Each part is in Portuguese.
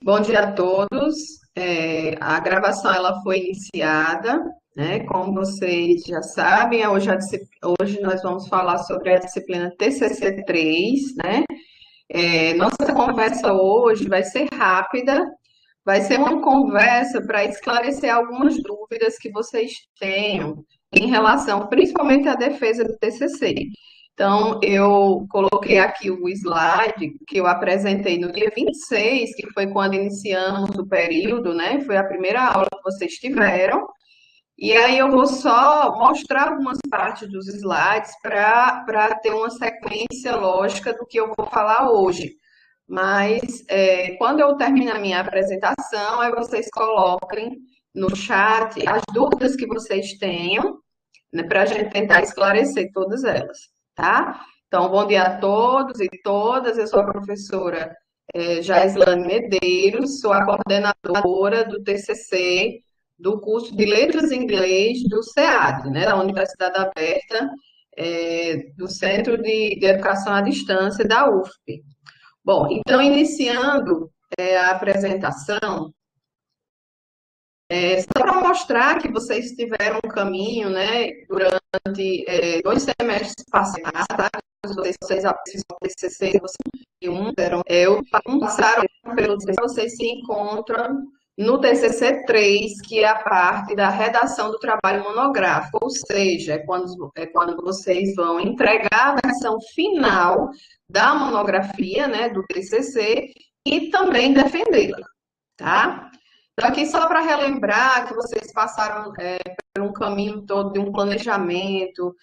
Bom dia a todos. A gravação ela foi iniciada, né? Como vocês já sabem, hoje nós vamos falar sobre a disciplina TCC3, né? Nossa conversa hoje vai ser rápida, vai ser uma conversa para esclarecer algumas dúvidas que vocês tenham em relação, principalmente à defesa do TCC. Então, eu coloquei aqui o slide que eu apresentei no dia 26, que foi quando iniciamos o período, né? Foi a primeira aula que vocês tiveram. E aí eu vou só mostrar algumas partes dos slides para ter uma sequência lógica do que eu vou falar hoje. Mas quando eu terminar a minha apresentação, aí vocês coloquem no chat as dúvidas que vocês tenham, né, para a gente tentar esclarecer todas elas, tá? Então, bom dia a todos e todas. Eu sou a professora Jaislane Medeiros, sou a coordenadora do TCC do curso de Letras em Inglês do SEAD, né, da Universidade Aberta, do Centro de Educação à Distância da UFP. Bom, então, iniciando a apresentação, só para mostrar que vocês tiveram um caminho, né, durante 2 semestres passados, tá? Vocês apresentam o TCC, passaram pelo TCC, vocês se encontram no TCC3, que é a parte da redação do trabalho monográfico, ou seja, é quando vocês vão entregar a versão final da monografia, né, do TCC, e também defendê-la, tá? Então, aqui só para relembrar que vocês passaram por um caminho todo de um planejamento,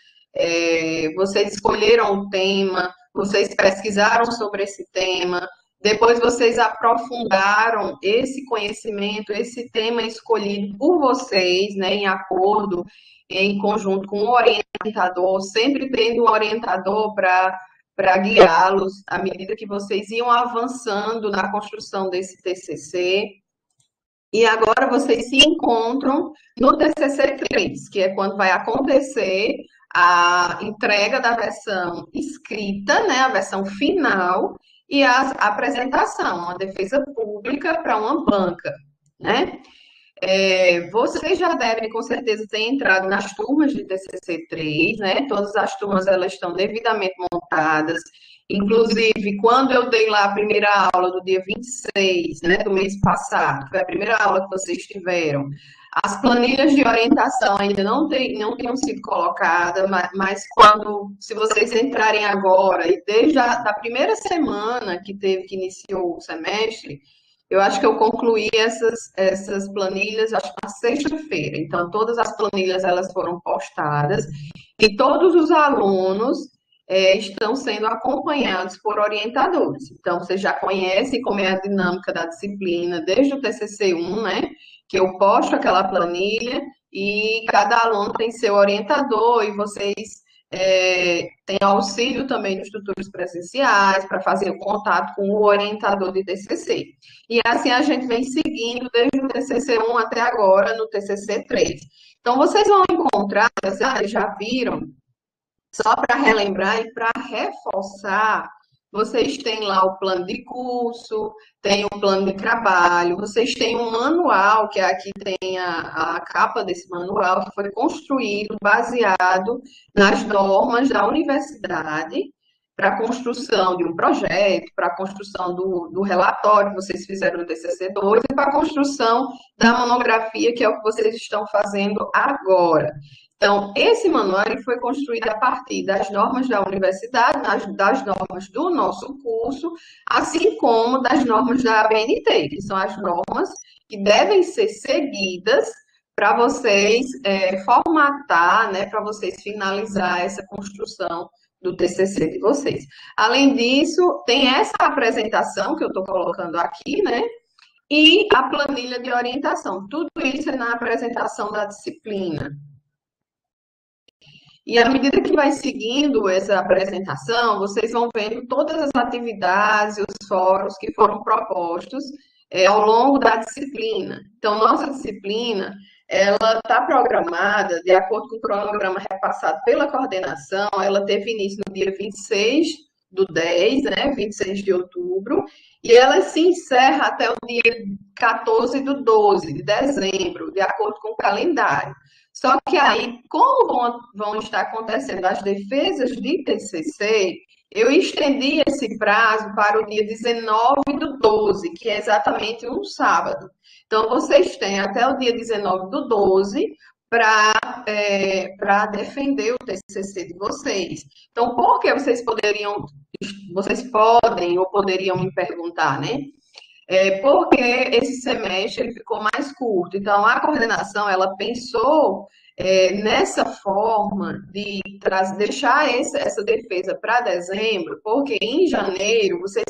vocês escolheram um tema, vocês pesquisaram sobre esse tema, depois vocês aprofundaram esse conhecimento, esse tema escolhido por vocês, né, em acordo, em conjunto com o orientador, sempre tendo um orientador para guiá-los à medida que vocês iam avançando na construção desse TCC. E agora vocês se encontram no TCC3, que é quando vai acontecer a entrega da versão escrita, né, a versão final, e a apresentação, a defesa pública para uma banca, né? Vocês já devem, com certeza, ter entrado nas turmas de TCC3, né? Todas as turmas elas estão devidamente montadas. Inclusive, quando eu dei lá a primeira aula do dia 26, né, do mês passado, foi a primeira aula que vocês tiveram, as planilhas de orientação ainda não tinham sido colocadas, mas se vocês entrarem agora, e desde a primeira semana que iniciou o semestre, eu acho que eu concluí essas planilhas, acho que na sexta-feira. Então, todas as planilhas elas foram postadas e todos os alunos estão sendo acompanhados por orientadores. Então, vocês já conhecem como é a dinâmica da disciplina desde o TCC1, né? Que eu posto aquela planilha e cada aluno tem seu orientador e vocês têm auxílio também dos tutores presenciais para fazer o contato com o orientador de TCC. E assim a gente vem seguindo desde o TCC1 até agora no TCC3. Então, vocês vão encontrar, já viram, só para relembrar e para reforçar, vocês têm lá o plano de curso, tem o plano de trabalho, vocês têm um manual, que aqui tem a capa desse manual, que foi construído baseado nas normas da universidade, para a construção de um projeto, para a construção do relatório que vocês fizeram no TCC2 e para a construção da monografia, que é o que vocês estão fazendo agora. Então, esse manual foi construído a partir das normas da universidade, das normas do nosso curso, assim como das normas da ABNT, que são as normas que devem ser seguidas para vocês formatar, né, para vocês finalizar essa construção do TCC de vocês. Além disso, tem essa apresentação que eu estou colocando aqui, né, e a planilha de orientação. Tudo isso é na apresentação da disciplina. E à medida que vai seguindo essa apresentação, vocês vão vendo todas as atividades e os fóruns que foram propostos ao longo da disciplina. Então, nossa disciplina, ela está programada de acordo com o cronograma repassado pela coordenação, ela teve início no dia 26 do 10, né, 26 de outubro, e ela se encerra até o dia 14 do 12 de dezembro, de acordo com o calendário. Só que aí, como vão estar acontecendo as defesas de TCC, eu estendi esse prazo para o dia 19 do 12, que é exatamente um sábado. Então, vocês têm até o dia 19 do 12 para defender o TCC de vocês. Então, por que vocês podem ou poderiam me perguntar, né? Porque esse semestre ele ficou mais curto. Então, a coordenação ela pensou nessa forma de deixar essa defesa para dezembro, porque em janeiro vocês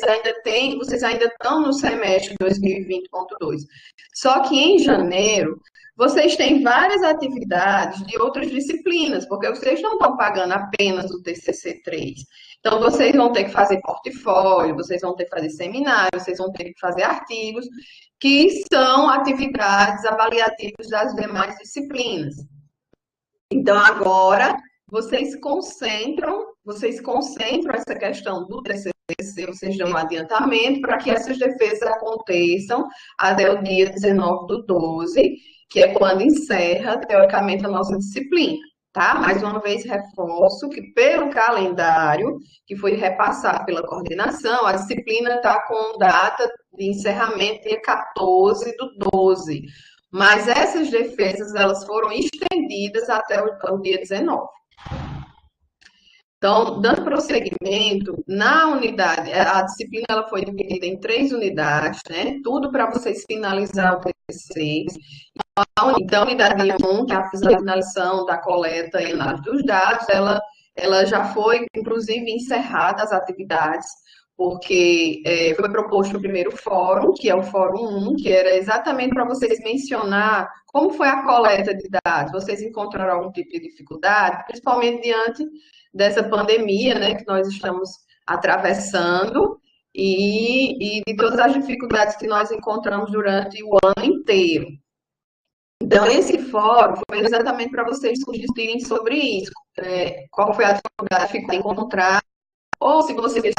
ainda estão no semestre 2020.2. Só que em janeiro vocês têm várias atividades de outras disciplinas, porque vocês não estão pagando apenas o TCC3. Então, vocês vão ter que fazer portfólio, vocês vão ter que fazer seminário, vocês vão ter que fazer artigos, que são atividades avaliativas das demais disciplinas. Então, agora, vocês concentram essa questão do TCC, vocês dão um adiantamento para que essas defesas aconteçam até o dia 19 do 12, que é quando encerra, teoricamente, a nossa disciplina. Tá? Mais uma vez, reforço que pelo calendário que foi repassado pela coordenação, a disciplina está com data de encerramento dia 14 do 12. Mas essas defesas, elas foram estendidas até o dia 19. Então, dando prosseguimento, na unidade, a disciplina ela foi dividida em 3 unidades, né? Tudo para vocês finalizar o TCC. Então, a unidade 1, que é a finalização da coleta e análise dos dados, ela já foi, inclusive, encerrada as atividades, porque foi proposto o primeiro fórum, que é o Fórum 1, que era exatamente para vocês mencionar como foi a coleta de dados. Vocês encontraram algum tipo de dificuldade, principalmente diante dessa pandemia, né, que nós estamos atravessando, e de todas as dificuldades que nós encontramos durante o ano inteiro. Então, esse fórum foi exatamente para vocês discutirem sobre isso. Qual foi a dificuldade de encontrar, ou se vocês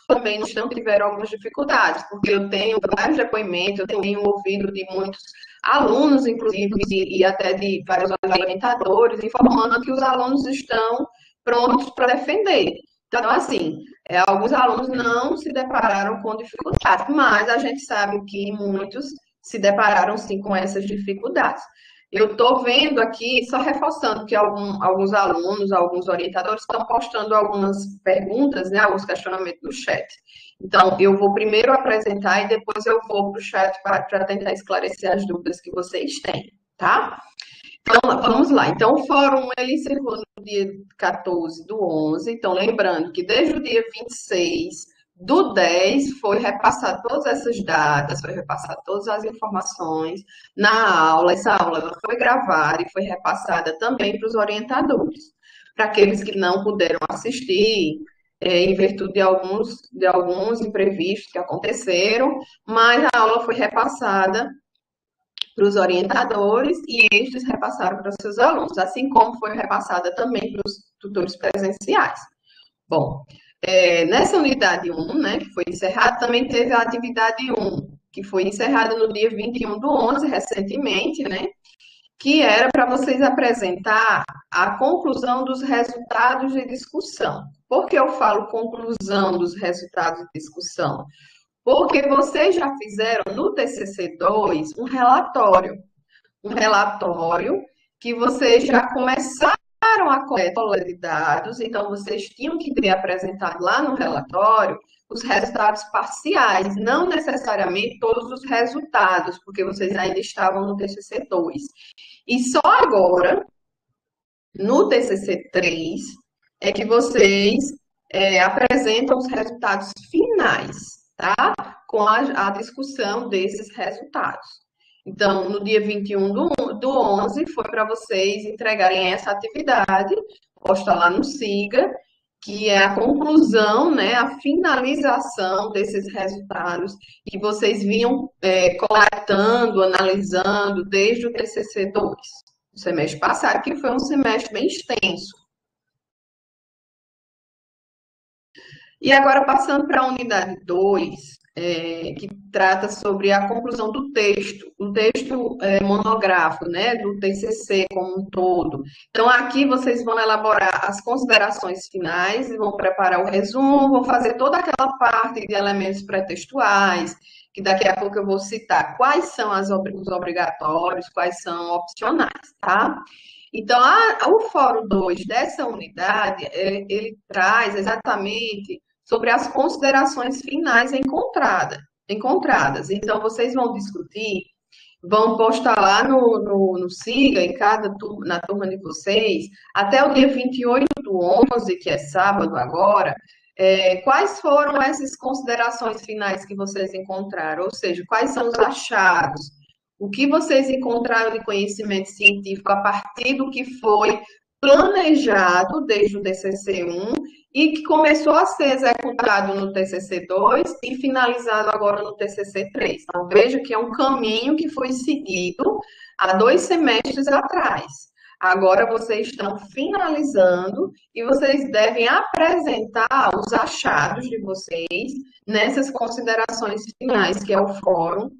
também não tiveram algumas dificuldades, porque eu tenho vários depoimentos, eu tenho ouvido de muitos alunos, inclusive, e até de vários orientadores, informando que os alunos estão prontos para defender. Então, assim, alguns alunos não se depararam com dificuldades, mas a gente sabe que muitos se depararam sim com essas dificuldades. Eu estou vendo aqui, só reforçando que alguns alunos, alguns orientadores estão postando algumas perguntas, né, alguns questionamentos no chat. Então, eu vou primeiro apresentar e depois eu vou para o chat para tentar esclarecer as dúvidas que vocês têm, tá? Então, vamos lá. Então, o fórum ele encerrou no dia 14 do 11. Então, lembrando que desde o dia 26 do 10 foi repassar todas essas datas, foi repassar todas as informações na aula. Essa aula foi gravada e foi repassada também para os orientadores, para aqueles que não puderam assistir, em virtude de alguns imprevistos que aconteceram, mas a aula foi repassada para os orientadores e estes repassaram para os seus alunos, assim como foi repassada também para os tutores presenciais. Bom, nessa unidade 1, né, que foi encerrada, também teve a atividade 1, que foi encerrada no dia 21 do 11, recentemente, né, que era para vocês apresentar a conclusão dos resultados de discussão. Por que eu falo conclusão dos resultados de discussão? Porque vocês já fizeram no TCC2 um relatório que vocês já começaram a coleta de dados, então vocês tinham que ter apresentado lá no relatório os resultados parciais, não necessariamente todos os resultados, porque vocês ainda estavam no TCC2. E só agora, no TCC3, é que vocês apresentam os resultados finais, tá? Com a discussão desses resultados. Então, no dia 21 do 11, foi para vocês entregarem essa atividade, posta lá no SIGA, que é a conclusão, né, a finalização desses resultados que vocês vinham coletando, analisando desde o TCC2, o semestre passado, que foi um semestre bem extenso. E agora, passando para a unidade 2, que trata sobre a conclusão do texto, o texto monográfico, né, do TCC como um todo. Então, aqui vocês vão elaborar as considerações finais, vão preparar o resumo, vão fazer toda aquela parte de elementos pré-textuais, que daqui a pouco eu vou citar quais são os obrigatórios, quais são opcionais, tá? Então, o Fórum 2 dessa unidade, ele traz exatamente sobre as considerações finais encontradas. Então, vocês vão discutir, vão postar lá no SIGA, na turma de vocês, até o dia 28/11, que é sábado agora, quais foram essas considerações finais que vocês encontraram, ou seja, quais são os achados, o que vocês encontraram de conhecimento científico a partir do que foi planejado desde o TCC1 e que começou a ser executado no TCC2 e finalizado agora no TCC3. Então, veja que é um caminho que foi seguido há 2 semestres atrás. Agora vocês estão finalizando e vocês devem apresentar os achados de vocês nessas considerações finais, que é o fórum,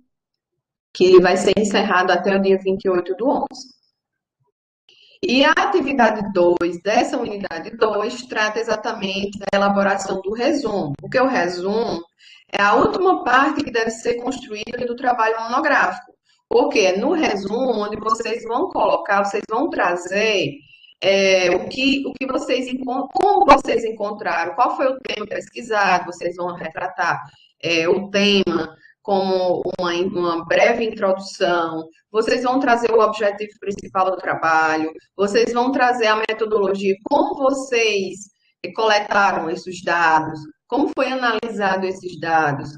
que vai ser encerrado até o dia 28/11. E a atividade 2 dessa unidade 2 trata exatamente da elaboração do resumo, porque o resumo é a última parte que deve ser construída do trabalho monográfico, porque é no resumo onde vocês vão colocar, vocês vão trazer o que vocês como vocês encontraram, qual foi o tema pesquisado, vocês vão retratar o tema como uma breve introdução, vocês vão trazer o objetivo principal do trabalho, vocês vão trazer a metodologia, como vocês coletaram esses dados, como foi analisado esses dados,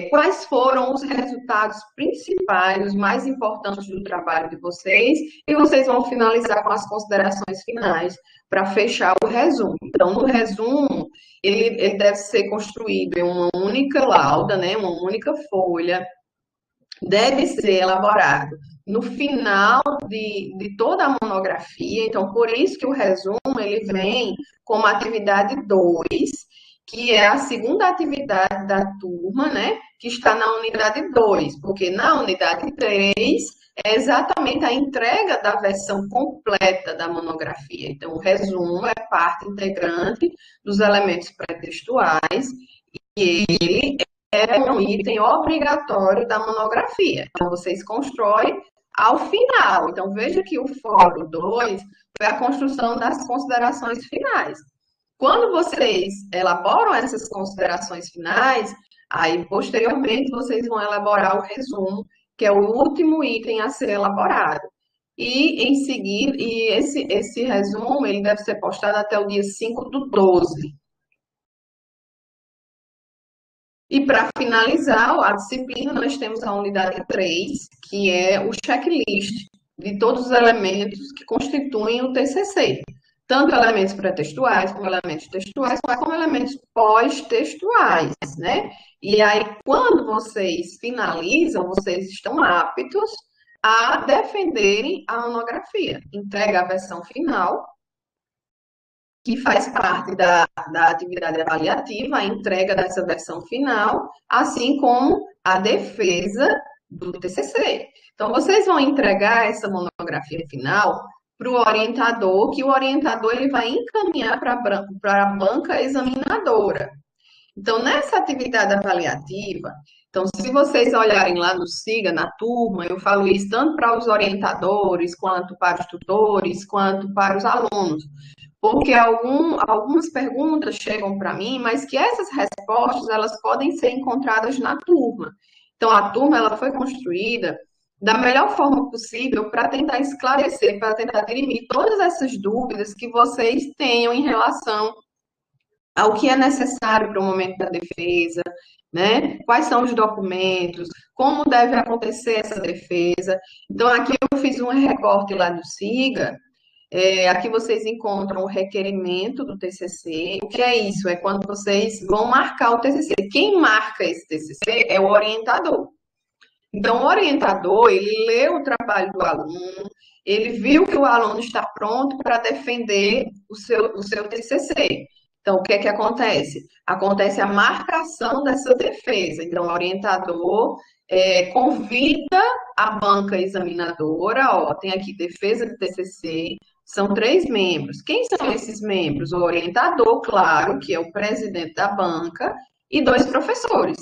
quais foram os resultados principais, os mais importantes do trabalho de vocês, e vocês vão finalizar com as considerações finais para fechar o resumo. Então, no resumo, ele deve ser construído em uma única lauda, né, uma única folha, deve ser elaborado no final de toda a monografia, então por isso que o resumo ele vem como atividade 2, que é a segunda atividade da turma, né, que está na unidade 2, porque na unidade 3 é exatamente a entrega da versão completa da monografia. Então, o resumo é parte integrante dos elementos pré-textuais e ele é um item obrigatório da monografia. Então, vocês constroem ao final. Então, veja que o fórum 2 foi a construção das considerações finais. Quando vocês elaboram essas considerações finais, aí, posteriormente, vocês vão elaborar o resumo, que é o último item a ser elaborado. E, em seguida, esse resumo ele deve ser postado até o dia 5/12. E para finalizar a disciplina, nós temos a unidade 3, que é o checklist de todos os elementos que constituem o TCC. Tanto elementos pré-textuais, como elementos textuais, como elementos pós-textuais, né? E aí, quando vocês finalizam, vocês estão aptos a defenderem a monografia. Entrega a versão final, que faz parte da atividade avaliativa, a entrega dessa versão final, assim como a defesa do TCC. Então, vocês vão entregar essa monografia final para o orientador, que o orientador ele vai encaminhar para a banca examinadora. Então, nessa atividade avaliativa, então, se vocês olharem lá no SIGA, na turma, eu falo isso tanto para os orientadores, quanto para os tutores, quanto para os alunos, porque algumas perguntas chegam para mim, mas que essas respostas elas podem ser encontradas na turma. Então, a turma ela foi construída da melhor forma possível para tentar esclarecer, para tentar dirimir todas essas dúvidas que vocês tenham em relação ao que é necessário para o momento da defesa, né? Quais são os documentos, como deve acontecer essa defesa. Então, aqui eu fiz um recorte lá do SIGA. Aqui vocês encontram o requerimento do TCC. O que é isso? É quando vocês vão marcar o TCC. Quem marca esse TCC é o orientador. Então, o orientador, ele lê o trabalho do aluno, ele viu que o aluno está pronto para defender o seu TCC. Então, o que é que acontece? Acontece a marcação dessa defesa. Então, o orientador convida a banca examinadora, ó, tem aqui defesa do TCC, são 3 membros. Quem são esses membros? O orientador, claro, que é o presidente da banca, e 2 professores.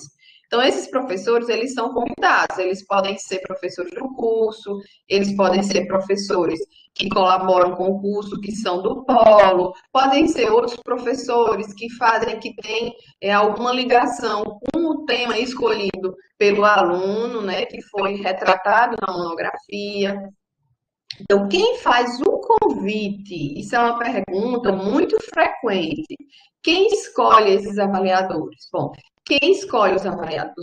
Então, esses professores, eles são convidados, eles podem ser professores do curso, eles podem ser professores que colaboram com o curso, que são do polo, podem ser outros professores que fazem, que têm alguma ligação com o tema escolhido pelo aluno, né, que foi retratado na monografia. Então, quem faz o convite? Isso é uma pergunta muito frequente. Quem escolhe esses avaliadores? Bom, quem escolhe os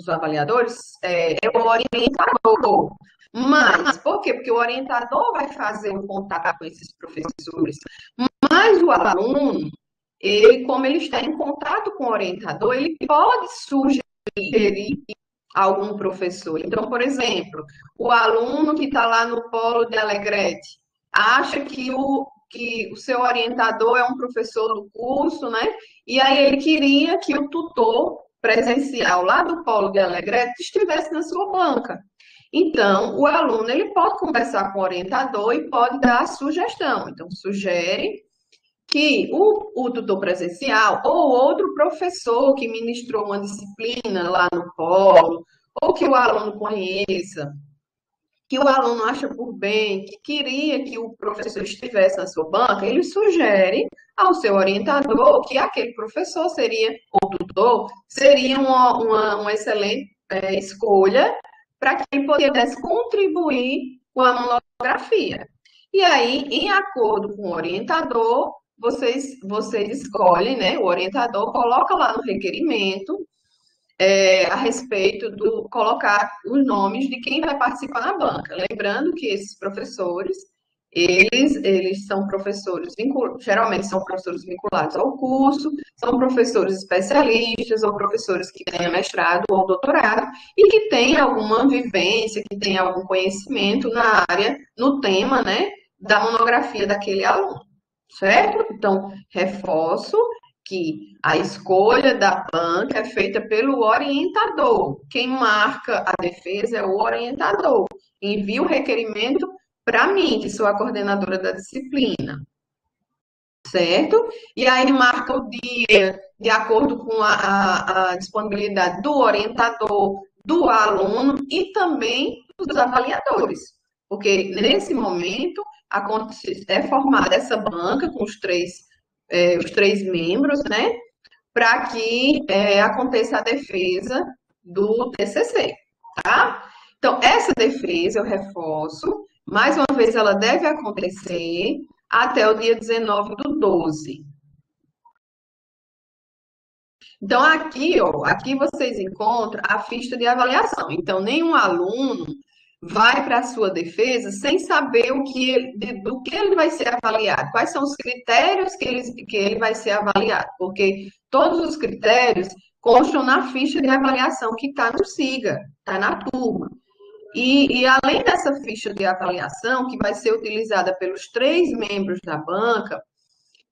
avaliadores é o orientador. Mas, por quê? Porque o orientador vai fazer o contato com esses professores. Mas o aluno, ele, como ele está em contato com o orientador, ele pode sugerir algum professor. Então, por exemplo, o aluno que está lá no polo de Alegrete acha que o seu orientador é um professor do curso, né? E aí ele queria que o tutor presencial lá do polo de Alegrete estivesse na sua banca. Então, o aluno ele pode conversar com o orientador e pode dar a sugestão. Então, sugere que o tutor presencial ou outro professor que ministrou uma disciplina lá no polo, ou que o aluno conheça, que o aluno acha por bem, que queria que o professor estivesse na sua banca, ele sugere ao seu orientador que aquele professor seria, ou tutor, seria uma excelente escolha para que ele pudesse contribuir com a monografia. E aí, em acordo com o orientador, vocês escolhem, né? O orientador coloca lá no requerimento a respeito do colocar os nomes de quem vai participar na banca. Lembrando que esses professores, eles são professores geralmente são professores vinculados ao curso, são professores especialistas ou professores que têm mestrado ou doutorado e que têm alguma vivência, que têm algum conhecimento na área, no tema, né, da monografia daquele aluno, certo? Então, reforço que a escolha da banca é feita pelo orientador. Quem marca a defesa é o orientador. Envia o requerimento para mim, que sou a coordenadora da disciplina, certo? E aí marca o dia de acordo com a disponibilidade do orientador, do aluno e também dos avaliadores. Porque nesse momento é formada essa banca com os 3 membros, né? Para que aconteça a defesa do TCC, tá? Então, essa defesa, eu reforço, mais uma vez, ela deve acontecer até o dia 19/12. Então, aqui, ó, aqui vocês encontram a ficha de avaliação. Então, nenhum aluno vai para a sua defesa sem saber do que ele vai ser avaliado, quais são os critérios que ele vai ser avaliado, porque todos os critérios constam na ficha de avaliação que está no SIGA, está na turma. E além dessa ficha de avaliação, que vai ser utilizada pelos 3 membros da banca,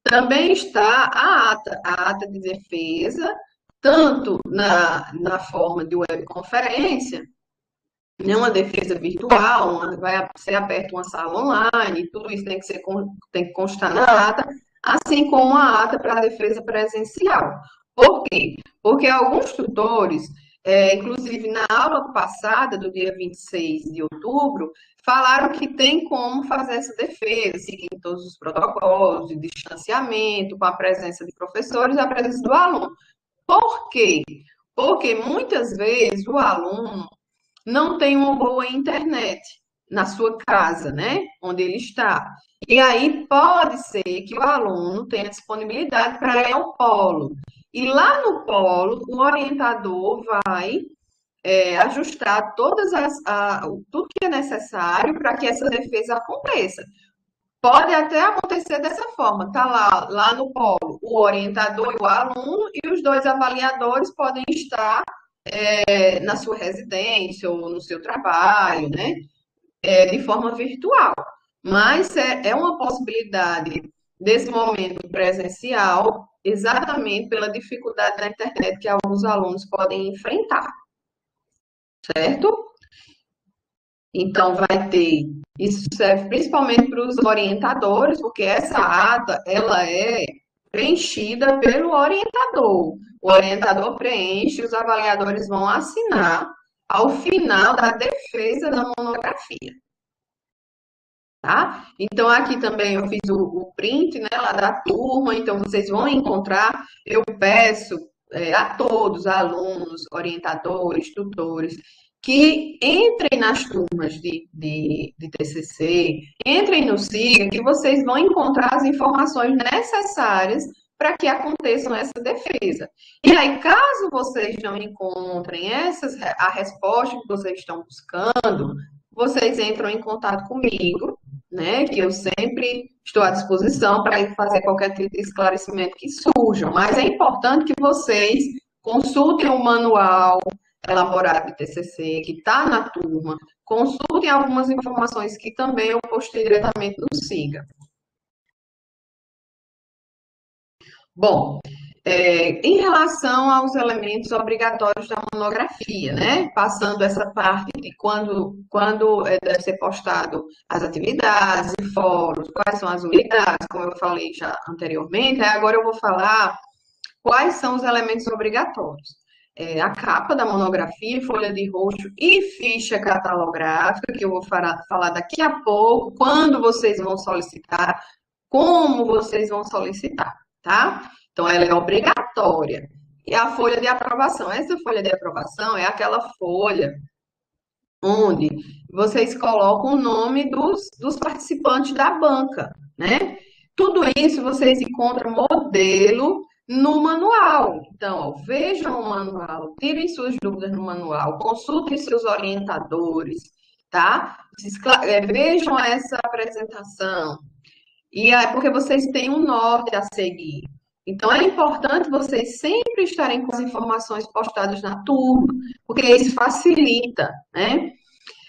também está a ata de defesa, tanto na forma de webconferência, né, uma defesa virtual, vai ser aberta uma sala online, tudo isso tem que constar na ata, assim como a ata para a defesa presencial. Por quê? Porque alguns tutores, inclusive na aula passada, do dia 26 de outubro, falaram que tem como fazer essa defesa, seguindo todos os protocolos de distanciamento, com a presença de professores e a presença do aluno. Por quê? Porque muitas vezes o aluno não tem uma boa internet na sua casa, né? Onde ele está. E aí pode ser que o aluno tenha disponibilidade para ir ao polo. E lá no polo, o orientador vai ajustar tudo que é necessário para que essa defesa aconteça. Pode até acontecer dessa forma, tá lá no polo, o orientador e o aluno, e os 2 avaliadores podem estar na sua residência ou no seu trabalho, né? De forma virtual. Mas é uma possibilidade desse momento presencial, exatamente pela dificuldade da internet que alguns alunos podem enfrentar, certo? Então, vai ter, isso serve principalmente para os orientadores, porque essa ata, ela é preenchida pelo orientador. O orientador preenche, os avaliadores vão assinar ao final da defesa da monografia, tá? Então, aqui também eu fiz o print, né, lá da turma, então vocês vão encontrar, eu peço a todos, alunos, orientadores, tutores, que entrem nas turmas de TCC, entrem no SIGA, que vocês vão encontrar as informações necessárias para que aconteça essa defesa. E aí, caso vocês não encontrem a resposta que vocês estão buscando, vocês entram em contato comigo, né? Que eu sempre estou à disposição para fazer qualquer tipo de esclarecimento que surja. Mas é importante que vocês consultem o manual elaborado de TCC, que está na turma, consultem algumas informações que também eu postei diretamente no SIGA. Bom, em relação aos elementos obrigatórios da monografia, né? Passando essa parte de quando deve ser postado as atividades e fóruns, quais são as unidades, como eu falei já anteriormente, agora eu vou falar quais são os elementos obrigatórios. A capa da monografia, folha de rosto e ficha catalográfica, que eu vou falar daqui a pouco, quando vocês vão solicitar, como vocês vão solicitar, tá? Então, ela é obrigatória. E a folha de aprovação. Essa folha de aprovação é aquela folha onde vocês colocam o nome dos participantes da banca, né? Tudo isso vocês encontram modelo no manual. Então, ó, vejam o manual, tirem suas dúvidas no manual, consultem seus orientadores, tá? Vejam essa apresentação, e é porque vocês têm um norte a seguir. Então, é importante vocês sempre estarem com as informações postadas na turma, porque isso facilita, né?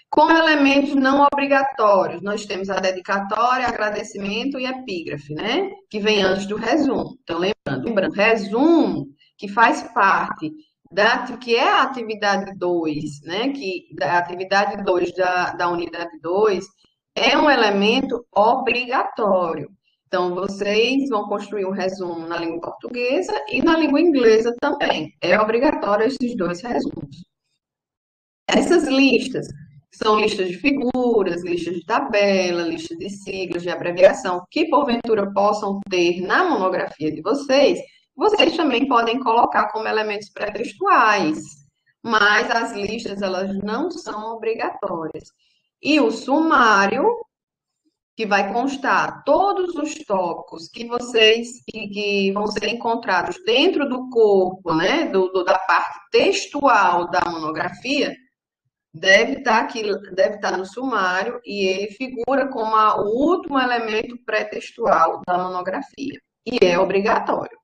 Como elementos não obrigatórios, nós temos a dedicatória, agradecimento e epígrafe, né? Que vem antes do resumo. Então, lembrando, resumo, que faz parte que é a atividade 2, né? Que da atividade 2 da unidade 2 é um elemento obrigatório. Então, vocês vão construir um resumo na língua portuguesa e na língua inglesa também. É obrigatório esses dois resumos. Essas listas são listas de figuras, listas de tabela, listas de siglas, de abreviação, que porventura possam ter na monografia de vocês, vocês também podem colocar como elementos pré-textuais, mas as listas elas não são obrigatórias. E o sumário, que vai constar todos os tópicos que vão ser encontrados dentro do corpo, né, da parte textual da monografia, deve estar no sumário e ele figura como o último elemento pré-textual da monografia e é obrigatório.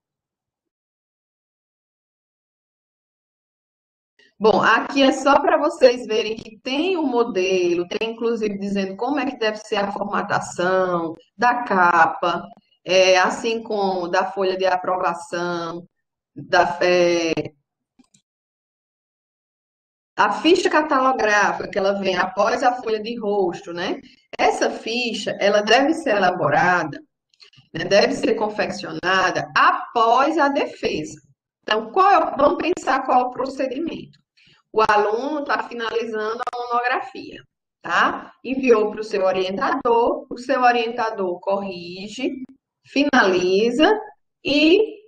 Bom, aqui é só para vocês verem que tem o modelo, tem inclusive dizendo como é que deve ser a formatação da capa, assim como da folha de aprovação, a ficha catalográfica que ela vem após a folha de rosto, né? Essa ficha, ela deve ser elaborada, né? Deve ser confeccionada após a defesa. Então, vamos pensar qual é o procedimento. O aluno está finalizando a monografia, tá? Enviou para o seu orientador corrige, finaliza e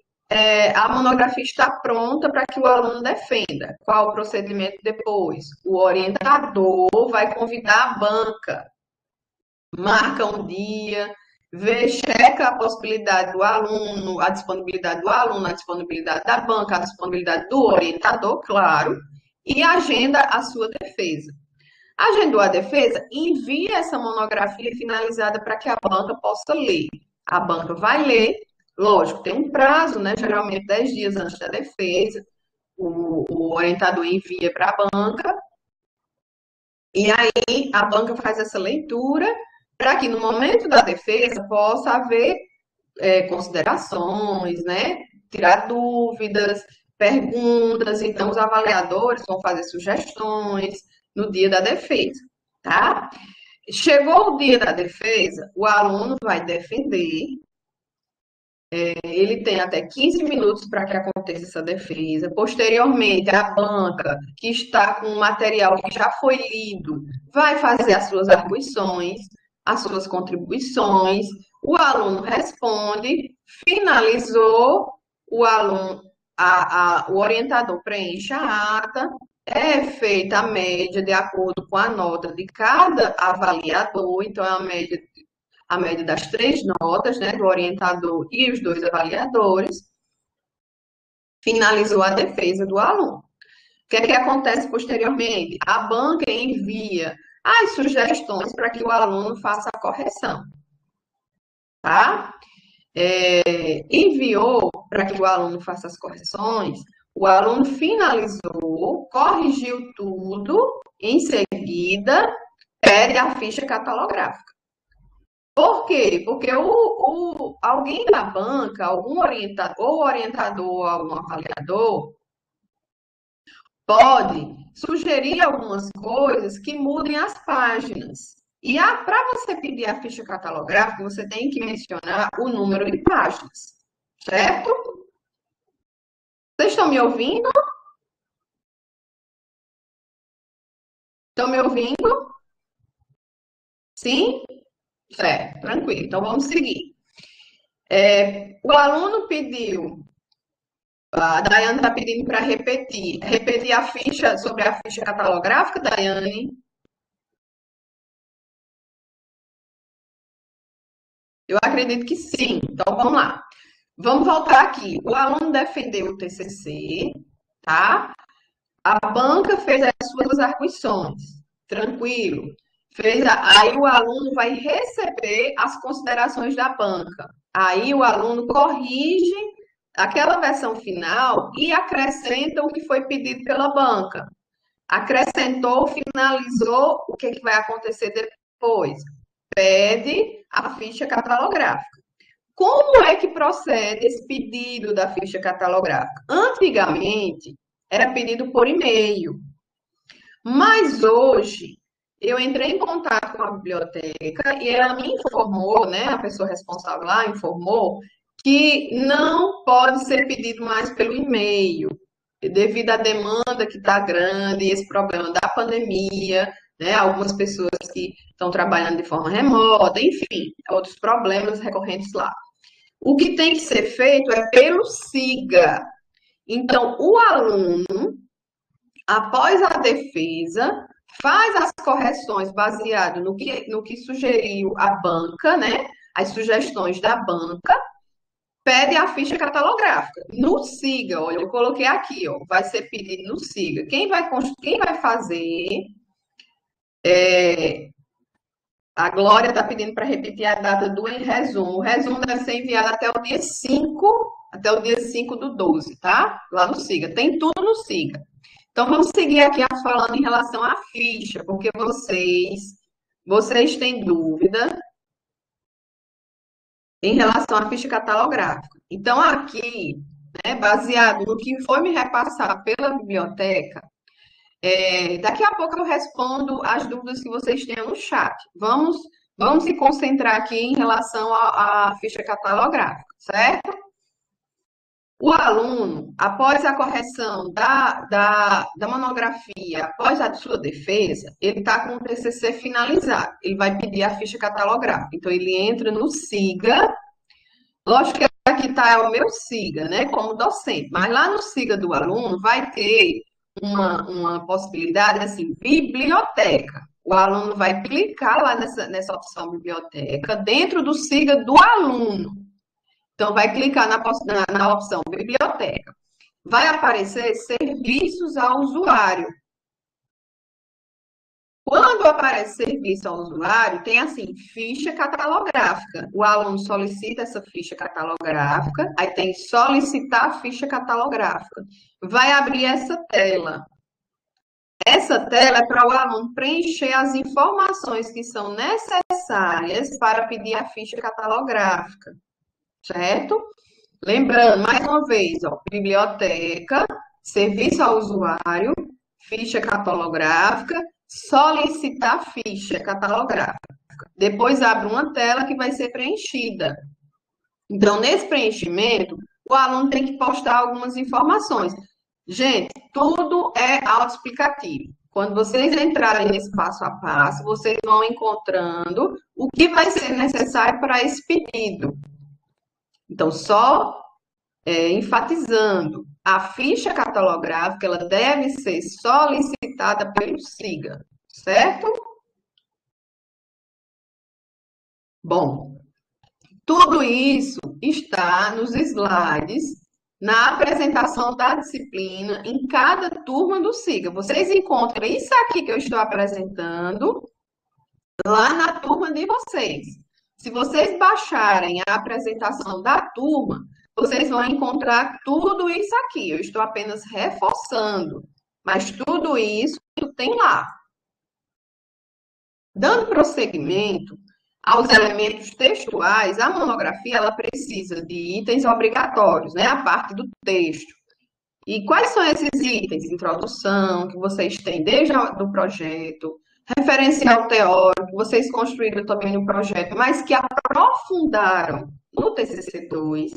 a monografia está pronta para que o aluno defenda. Qual o procedimento depois? O orientador vai convidar a banca, marca um dia, checa a possibilidade do aluno, a disponibilidade do aluno, a disponibilidade da banca, a disponibilidade do orientador, claro, e agenda a sua defesa. Agendou a defesa, envia essa monografia finalizada para que a banca possa ler. A banca vai ler, lógico, tem um prazo, né? Geralmente 10 dias antes da defesa, o orientador envia para a banca, e aí a banca faz essa leitura para que no momento da defesa possa haver considerações, né? Tirar dúvidas, perguntas. Então, os avaliadores vão fazer sugestões no dia da defesa, tá? Chegou o dia da defesa, o aluno vai defender. Ele tem até 15 minutos para que aconteça essa defesa. Posteriormente, a banca, que está com o material que já foi lido, vai fazer as suas arguições, as suas contribuições. O aluno responde, finalizou, o aluno, o orientador preenche a ata, é feita a média de acordo com a nota de cada avaliador, então é a média das 3 notas, né, do orientador e os 2 avaliadores, finalizou a defesa do aluno. O que é que acontece posteriormente? A banca envia as sugestões para que o aluno faça a correção, tá? Enviou para que o aluno faça as correções, o aluno finalizou, corrigiu tudo, em seguida, pede a ficha catalográfica. Por quê? Porque alguém da banca, algum orientador ou algum avaliador, pode sugerir algumas coisas que mudem as páginas. E para você pedir a ficha catalográfica, você tem que mencionar o número de páginas, certo? Vocês estão me ouvindo? Estão me ouvindo? Sim? Certo, tranquilo. Então vamos seguir. O aluno pediu. A Daiane está pedindo para repetir. Repetir a ficha sobre a ficha catalográfica, Daiane? Eu acredito que sim. Então vamos lá. Vamos voltar aqui. O aluno defendeu o TCC, tá? A banca fez as suas arguições. Tranquilo. Aí o aluno vai receber as considerações da banca. Aí o aluno corrige aquela versão final e acrescenta o que foi pedido pela banca. Acrescentou, finalizou, o que vai acontecer depois? Pede a ficha catalográfica. Como é que procede esse pedido da ficha catalográfica? Antigamente, era pedido por e-mail, mas hoje eu entrei em contato com a biblioteca e ela me informou, né, a pessoa responsável lá informou que não pode ser pedido mais pelo e-mail, devido à demanda que está grande, esse problema da pandemia, né, algumas pessoas que estão trabalhando de forma remota, enfim, outros problemas recorrentes lá. O que tem que ser feito é pelo SIGA. Então, o aluno, após a defesa, faz as correções baseado no que sugeriu a banca, né? As sugestões da banca, pede a ficha catalográfica. No SIGA, olha, eu coloquei aqui, ó, vai ser pedido no SIGA. Quem vai fazer a Glória está pedindo para repetir a data do em resumo. O resumo deve ser enviado até o dia 5 do 12, tá? Lá no SIGA. Tem tudo no SIGA. Então, vamos seguir aqui falando em relação à ficha, porque vocês têm dúvida em relação à ficha catalográfica. Então, aqui, né, baseado no que foi me repassado pela biblioteca, daqui a pouco eu respondo as dúvidas que vocês tenham no chat. Vamos se concentrar aqui em relação à ficha catalográfica, certo? O aluno, após a correção da monografia, após a sua defesa, ele está com o TCC finalizado. Ele vai pedir a ficha catalográfica. Então, ele entra no SIGA. Lógico que aqui está o meu SIGA, né, como docente. Mas lá no SIGA do aluno vai ter uma possibilidade, assim, biblioteca. O aluno vai clicar lá nessa opção biblioteca, dentro do SIGA do aluno. Então, vai clicar na opção biblioteca. Vai aparecer serviços ao usuário. Quando aparece serviço ao usuário, tem assim, ficha catalográfica. O aluno solicita essa ficha catalográfica, aí tem solicitar a ficha catalográfica. Vai abrir essa tela. Essa tela é para o aluno preencher as informações que são necessárias para pedir a ficha catalográfica. certo? Lembrando, mais uma vez, ó, biblioteca, serviço ao usuário, ficha catalográfica, solicitar ficha catalográfica. Depois abre uma tela que vai ser preenchida. Então, nesse preenchimento, o aluno tem que postar algumas informações. Gente, tudo é autoexplicativo. Quando vocês entrarem nesse passo a passo, vocês vão encontrando o que vai ser necessário para esse pedido. Então, só enfatizando, a ficha catalográfica ela deve ser solicitada pelo SIGA, certo? Bom, tudo isso está nos slides, na apresentação da disciplina, em cada turma do SIGA. Vocês encontram isso aqui que eu estou apresentando lá na turma de vocês. Se vocês baixarem a apresentação da turma, vocês vão encontrar tudo isso aqui. Eu estou apenas reforçando, mas tudo isso tem lá. Dando prosseguimento aos elementos textuais, a monografia ela precisa de itens obrigatórios, né? A parte do texto. E quais são esses itens? Introdução, que vocês têm desde o projeto, referencial teórico, que vocês construíram também no projeto, mas que aprofundaram no TCC2.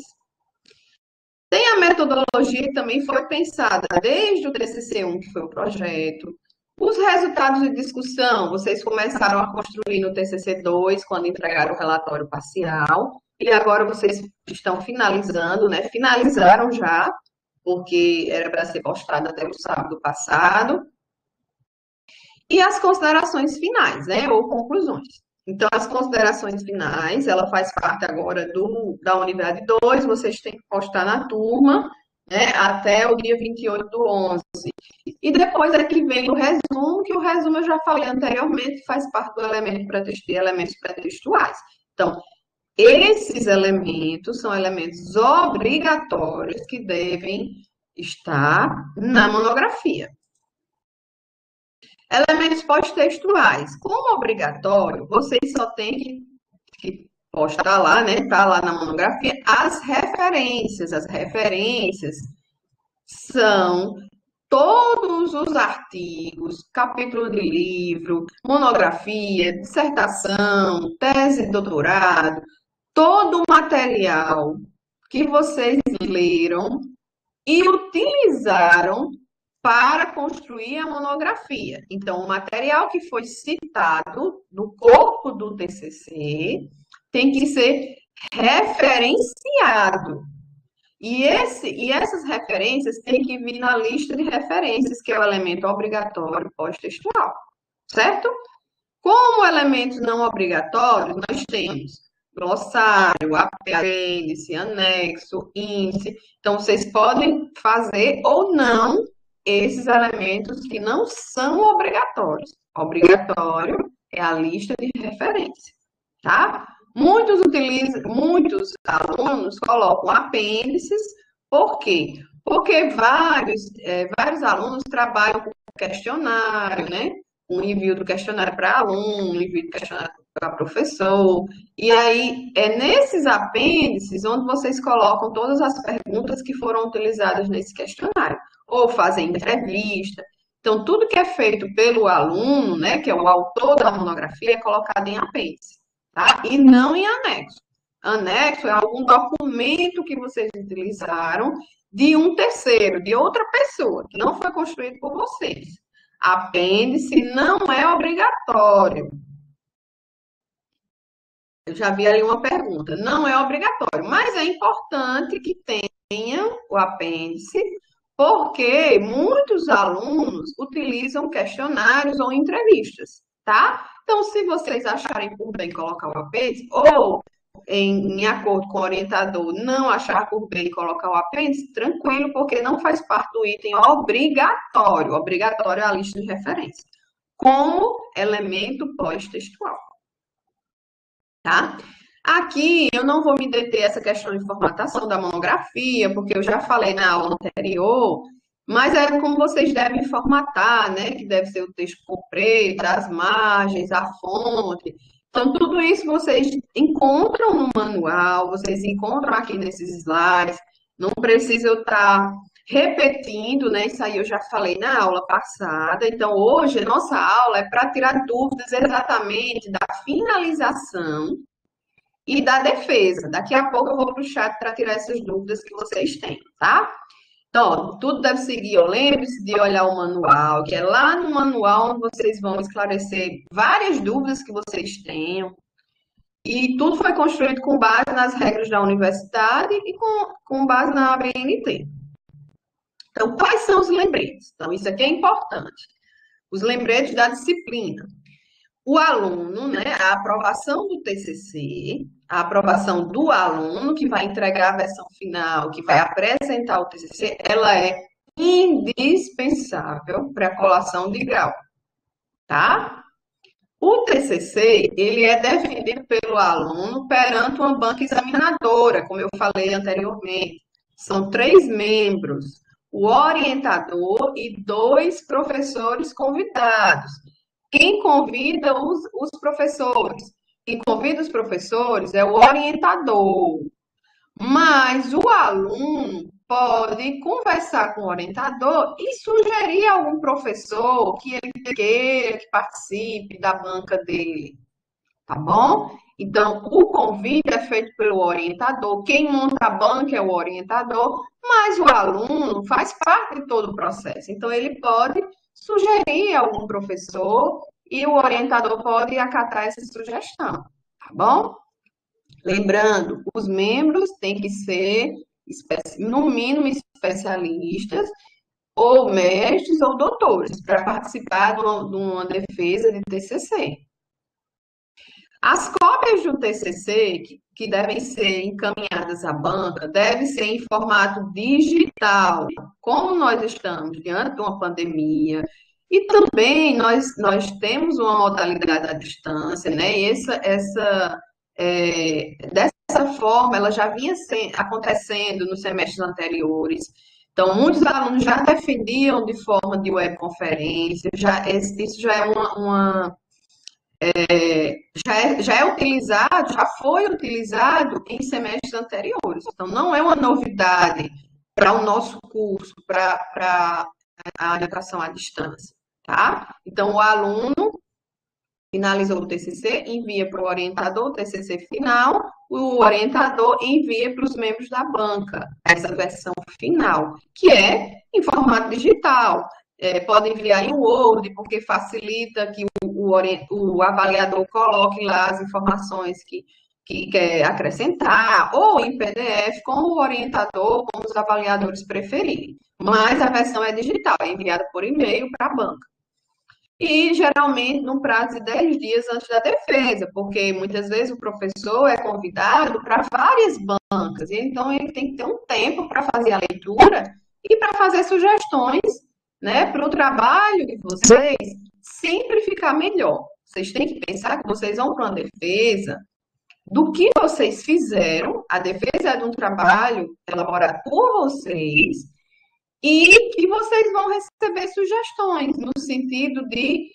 Tem a metodologia que também foi pensada desde o TCC1, que foi o projeto. Os resultados de discussão, vocês começaram a construir no TCC2, quando entregaram o relatório parcial, e agora vocês estão finalizando, né? Finalizaram já, porque era para ser postado até o sábado passado. E as considerações finais, né? Ou conclusões. Então, as considerações finais, ela faz parte agora da unidade 2, vocês têm que postar na turma, né, até o dia 28 do 11. E depois aqui vem o resumo, que o resumo eu já falei anteriormente, faz parte do elemento elementos pré-textuais. Então, esses elementos são elementos obrigatórios que devem estar na monografia. Elementos pós-textuais. Como obrigatório, vocês só têm que postar lá, né? Tá lá na monografia, as referências. As referências são todos os artigos, capítulo de livro, monografia, dissertação, tese de doutorado, todo o material que vocês leram e utilizaram para construir a monografia. Então, o material que foi citado no corpo do TCC tem que ser referenciado. E essas referências têm que vir na lista de referências, que é o elemento obrigatório pós-textual, certo? Como elementos não obrigatórios, nós temos glossário, apêndice, anexo, índice. Então, vocês podem fazer ou não esses elementos que não são obrigatórios. Obrigatório é a lista de referência, tá? Muitos alunos colocam apêndices, por quê? Porque vários alunos trabalham com questionário, né? Um envio do questionário para aluno, um envio do questionário para professor. E aí, é nesses apêndices onde vocês colocam todas as perguntas que foram utilizadas nesse questionário ou fazem entrevista. Então, tudo que é feito pelo aluno, né, que é o autor da monografia, é colocado em apêndice, tá? E não em anexo. Anexo é algum documento que vocês utilizaram de um terceiro, de outra pessoa, que não foi construído por vocês. Apêndice não é obrigatório. Eu já vi ali uma pergunta. Não é obrigatório, mas é importante que tenha o apêndice, porque muitos alunos utilizam questionários ou entrevistas, tá? Então, se vocês acharem por bem colocar o apêndice, ou em acordo com o orientador, não achar por bem colocar o apêndice, tranquilo, porque não faz parte do item obrigatório. Obrigatório é a lista de referência, como elemento pós-textual, tá? Aqui eu não vou me deter essa questão de formatação da monografia, porque eu já falei na aula anterior, mas é como vocês devem formatar, né? Que deve ser o texto por preto, as margens, a fonte. Então, tudo isso vocês encontram no manual, vocês encontram aqui nesses slides, não precisa eu estar repetindo, né? Isso aí eu já falei na aula passada. Então, hoje, a nossa aula é para tirar dúvidas exatamente da finalização e da defesa. Daqui a pouco eu vou para o chat para tirar essas dúvidas que vocês têm, tá? Então, tudo deve seguir. Lembre-se de olhar o manual, que é lá no manual onde vocês vão esclarecer várias dúvidas que vocês tenham. E tudo foi construído com base nas regras da universidade e com base na ABNT. Então, quais são os lembretes? Então, isso aqui é importante. Os lembretes da disciplina. O aluno, né, a aprovação do TCC, a aprovação do aluno que vai entregar a versão final, que vai apresentar o TCC, ela é indispensável para a colação de grau, tá? O TCC, ele é defendido pelo aluno perante uma banca examinadora, como eu falei anteriormente. São 3 membros, o orientador e 2 professores convidados. Quem convida os professores? Quem convida os professores é o orientador. Mas o aluno pode conversar com o orientador e sugerir a algum professor que ele queira que participe da banca dele, tá bom? Então, o convite é feito pelo orientador, quem monta a banca é o orientador, mas o aluno faz parte de todo o processo. Então, ele pode sugerir a algum professor e o orientador pode acatar essa sugestão, tá bom? Lembrando, os membros têm que ser, no mínimo, especialistas, ou mestres ou doutores, para participar de uma defesa de TCC. As cópias do TCC, que devem ser encaminhadas à banca, devem ser em formato digital, como nós estamos diante de uma pandemia, e também nós temos uma modalidade à distância, né? E dessa forma, ela já vinha acontecendo nos semestres anteriores. Então, muitos alunos já defendiam de forma de webconferência, isso já é já é utilizado, já foi utilizado em semestres anteriores. Então, não é uma novidade para o nosso curso, para a educação à distância, tá? Então, o aluno finalizou o TCC, envia para o orientador o TCC final, o orientador envia para os membros da banca essa versão final, que é em formato digital. Pode enviar em Word, porque facilita que o avaliador coloque lá as informações que quer acrescentar, ou em PDF, como o orientador, como os avaliadores preferirem. Mas a versão é digital, é enviada por e-mail para a banca. E, geralmente, num prazo de 10 dias antes da defesa, porque muitas vezes o professor é convidado para várias bancas, e então ele tem que ter um tempo para fazer a leitura e para fazer sugestões, né, para o trabalho de vocês sempre ficar melhor. Vocês têm que pensar que vocês vão para uma defesa do que vocês fizeram, a defesa é de um trabalho elaborado por vocês, e que vocês vão receber sugestões no sentido de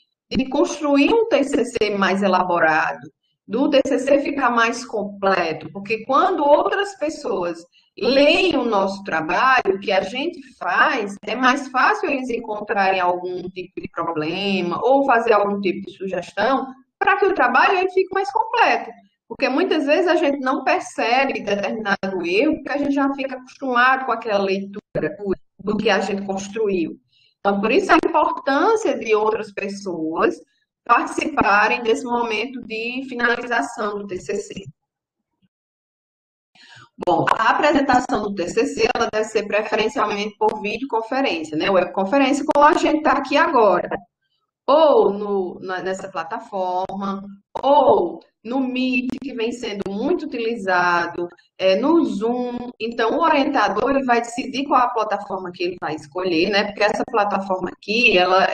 construir um TCC mais elaborado, do TCC ficar mais completo, porque quando outras pessoas leem o nosso trabalho, o que a gente faz, é mais fácil eles encontrarem algum tipo de problema ou fazer algum tipo de sugestão para que o trabalho ele fique mais completo. Porque muitas vezes a gente não percebe determinado erro, porque a gente já fica acostumado com aquela leitura do que a gente construiu. Então, por isso a importância de outras pessoas participarem desse momento de finalização do TCC. Bom, a apresentação do TCC ela deve ser preferencialmente por videoconferência, né? Webconferência, como a gente está aqui agora. Ou nessa plataforma, ou no Meet, que vem sendo muito utilizado, no Zoom. Então, o orientador ele vai decidir qual a plataforma que ele vai escolher, né? Porque essa plataforma aqui, ela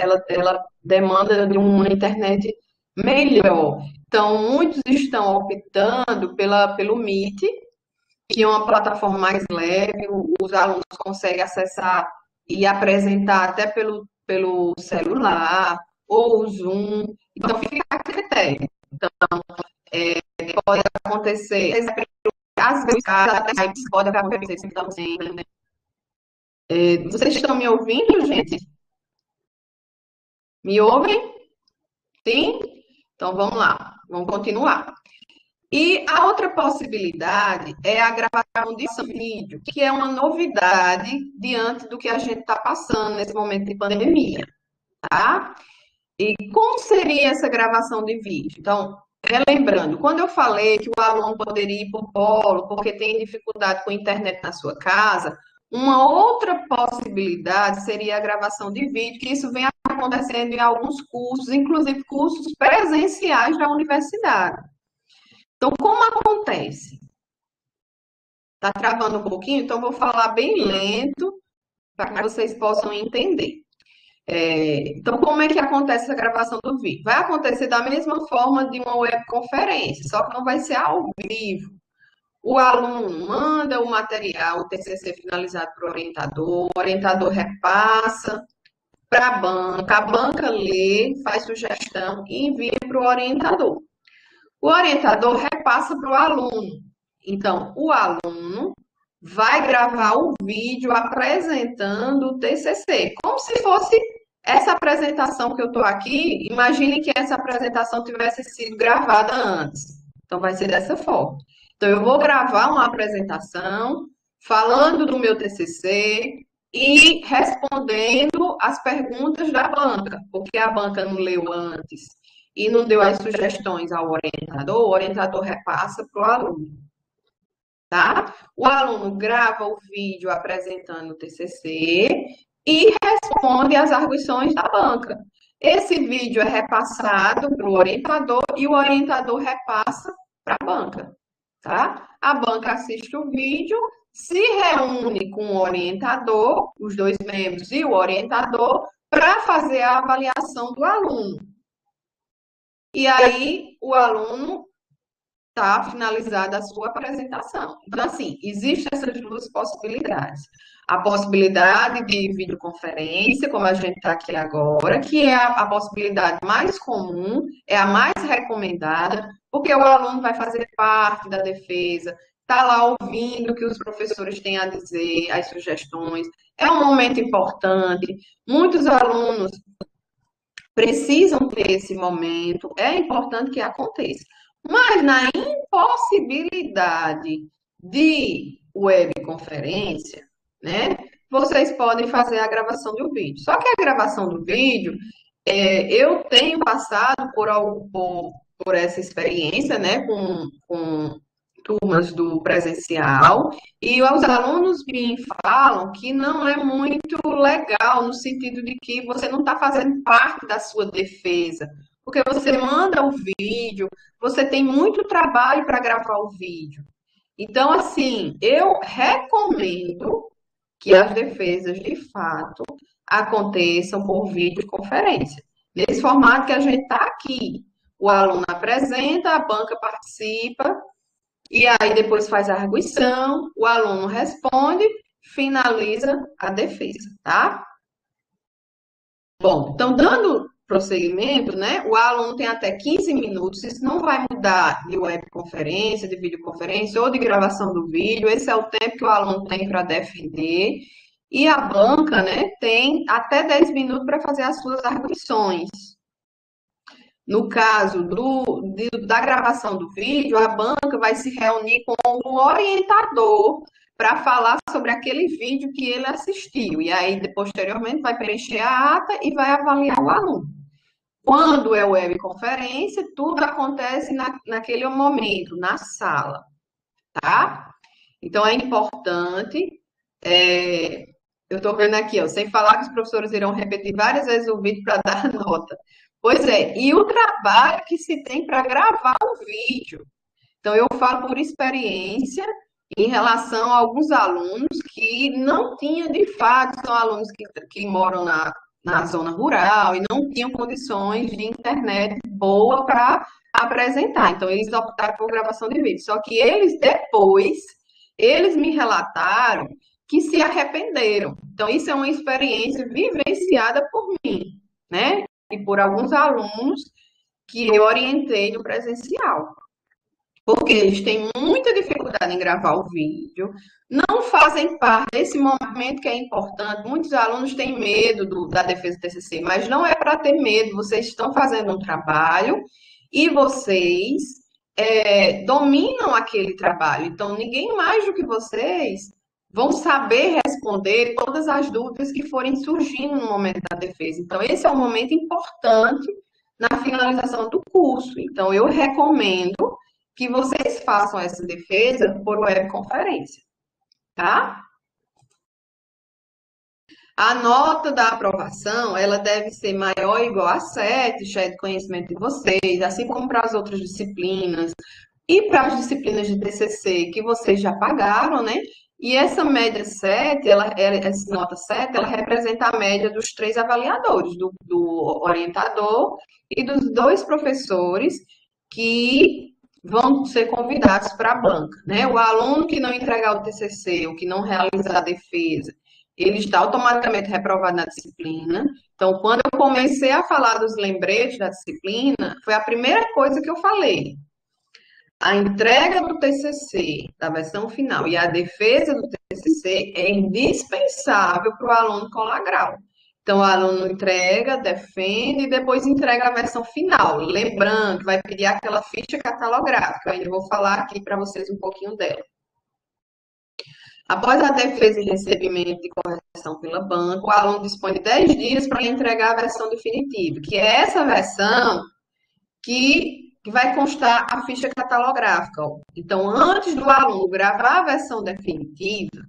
demanda de uma internet melhor. Então, muitos estão optando pelo Meet, que é uma plataforma mais leve, os alunos conseguem acessar e apresentar até pelo celular, ou o Zoom. Então, fica a critério. Pode acontecer, às vezes, até pode acontecer também. Vocês estão me ouvindo, gente? Me ouvem? Sim? Então vamos lá, vamos continuar. E a outra possibilidade é a gravação de vídeo, que é uma novidade diante do que a gente está passando nesse momento de pandemia, tá? E como seria essa gravação de vídeo? Então, relembrando, quando eu falei que o aluno poderia ir por polo porque tem dificuldade com a internet na sua casa, uma outra possibilidade seria a gravação de vídeo, que isso vem acontecendo em alguns cursos, inclusive cursos presenciais da universidade. Então, como acontece? Está travando um pouquinho, então vou falar bem lento para que vocês possam entender. Então, como é que acontece a gravação do vídeo? Vai acontecer da mesma forma de uma webconferência, só que não vai ser ao vivo. O aluno manda o material, o TCC finalizado para o orientador repassa para a banca lê, faz sugestão e envia para o orientador. O orientador repassa para o aluno. Então, o aluno vai gravar o vídeo apresentando o TCC, como se fosse essa apresentação que eu estou aqui. Imagine que essa apresentação tivesse sido gravada antes. Então, vai ser dessa forma. Então, eu vou gravar uma apresentação falando do meu TCC e respondendo as perguntas da banca, porque a banca não leu antes e não deu as sugestões ao orientador, o orientador repassa para o aluno. Tá? O aluno grava o vídeo apresentando o TCC e responde às arguições da banca. Esse vídeo é repassado para o orientador e o orientador repassa para a banca. Tá? A banca assiste o vídeo, se reúne com o orientador, os dois membros e o orientador, para fazer a avaliação do aluno. E aí, o aluno está finalizada a sua apresentação. Então, assim, existem essas duas possibilidades. A possibilidade de videoconferência, como a gente está aqui agora, que é a possibilidade mais comum, é a mais recomendada, porque o aluno vai fazer parte da defesa, está lá ouvindo o que os professores têm a dizer, as sugestões. É um momento importante. Muitos alunos precisam ter esse momento, é importante que aconteça. Mas na impossibilidade de webconferência, né, vocês podem fazer a gravação do vídeo. Só que a gravação do vídeo, eu tenho passado por essa experiência, né, com turmas do presencial, e os alunos me falam que não é muito legal, no sentido de que você não está fazendo parte da sua defesa, porque você manda o vídeo, você tem muito trabalho para gravar o vídeo. Então, assim, eu recomendo que as defesas, de fato, aconteçam por videoconferência. Nesse formato que a gente está aqui. O aluno apresenta, a banca participa, e aí depois faz a arguição, o aluno responde, finaliza a defesa, tá? Bom, então dando prosseguimento, né? O aluno tem até 15 minutos, isso não vai mudar de webconferência, de videoconferência ou de gravação do vídeo, esse é o tempo que o aluno tem para defender. E a banca, né, tem até 10 minutos para fazer as suas arguições. No caso da gravação do vídeo, a banca vai se reunir com o orientador para falar sobre aquele vídeo que ele assistiu. E aí, posteriormente, vai preencher a ata e vai avaliar o aluno. Quando é webconferência, tudo acontece naquele momento, na sala, tá? Então, é importante. Eu estou vendo aqui, ó, sem falar que os professores irão repetir várias vezes o vídeo para dar nota. Pois é, e o trabalho que se tem para gravar o vídeo. Então, eu falo por experiência em relação a alguns alunos que não tinham, de fato, são alunos que moram na zona rural e não tinham condições de internet boa para apresentar. Então, eles optaram por gravação de vídeo. Só que eles me relataram que se arrependeram. Então, isso é uma experiência vivenciada por mim, né? E por alguns alunos que eu orientei no presencial. Porque eles têm muita dificuldade em gravar o vídeo, não fazem parte desse momento que é importante. Muitos alunos têm medo da defesa do TCC, mas não é para ter medo. Vocês estão fazendo um trabalho e vocês dominam aquele trabalho. Então, ninguém mais do que vocês vão saber responder todas as dúvidas que forem surgindo no momento da defesa. Então, esse é um momento importante na finalização do curso. Então, eu recomendo que vocês façam essa defesa por webconferência, tá? A nota da aprovação, ela deve ser maior ou igual a 7, já é de conhecimento de vocês, assim como para as outras disciplinas e para as disciplinas de TCC que vocês já pagaram, né? E essa média 7, essa nota 7, ela representa a média dos 3 avaliadores, do orientador e dos 2 professores que vão ser convidados para a banca, né? O aluno que não entregar o TCC, o que não realizar a defesa, ele está automaticamente reprovado na disciplina. Então, quando eu comecei a falar dos lembretes da disciplina, foi a primeira coisa que eu falei. A entrega do TCC, da versão final, e a defesa do TCC é indispensável para o aluno colar grau. Então, o aluno entrega, defende e depois entrega a versão final. Lembrando que vai pedir aquela ficha catalográfica. Eu ainda vou falar aqui para vocês um pouquinho dela. Após a defesa e recebimento de correção pela banca, o aluno dispõe de 10 dias para entregar a versão definitiva, que é essa versão que vai constar a ficha catalográfica. Então, antes do aluno gravar a versão definitiva,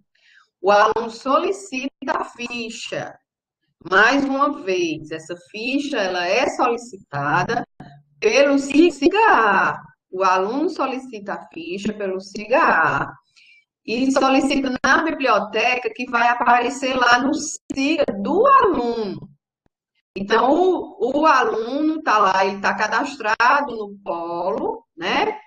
o aluno solicita a ficha. Mais uma vez, essa ficha ela é solicitada pelo SIGA-A. O aluno solicita a ficha pelo SIGA-A e solicita na biblioteca que vai aparecer lá no SIGA do aluno. Então, o aluno está lá, ele está cadastrado no polo, né?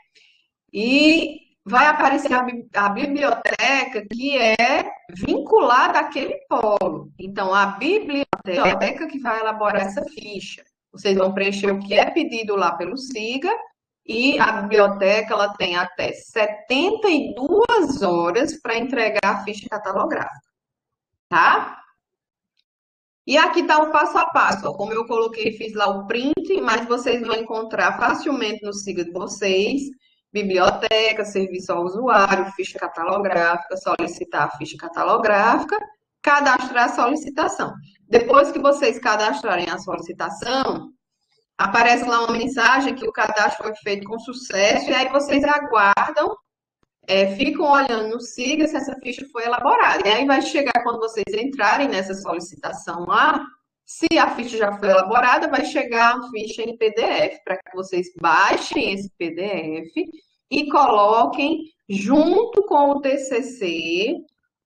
E vai aparecer a biblioteca que é vinculada àquele polo. Então, a biblioteca que vai elaborar essa ficha. Vocês vão preencher o que é pedido lá pelo SIGA e a biblioteca ela tem até 72 horas para entregar a ficha catalográfica, tá? E aqui está o passo a passo, ó, como eu coloquei, fiz lá o print, mas vocês vão encontrar facilmente no SIGA de vocês, biblioteca, serviço ao usuário, ficha catalográfica, solicitar a ficha catalográfica, cadastrar a solicitação. Depois que vocês cadastrarem a solicitação, aparece lá uma mensagem que o cadastro foi feito com sucesso, e aí vocês aguardam, ficam olhando no SIGA se essa ficha foi elaborada. E aí vai chegar quando vocês entrarem nessa solicitação lá, se a ficha já foi elaborada, vai chegar a ficha em PDF, para que vocês baixem esse PDF e coloquem junto com o TCC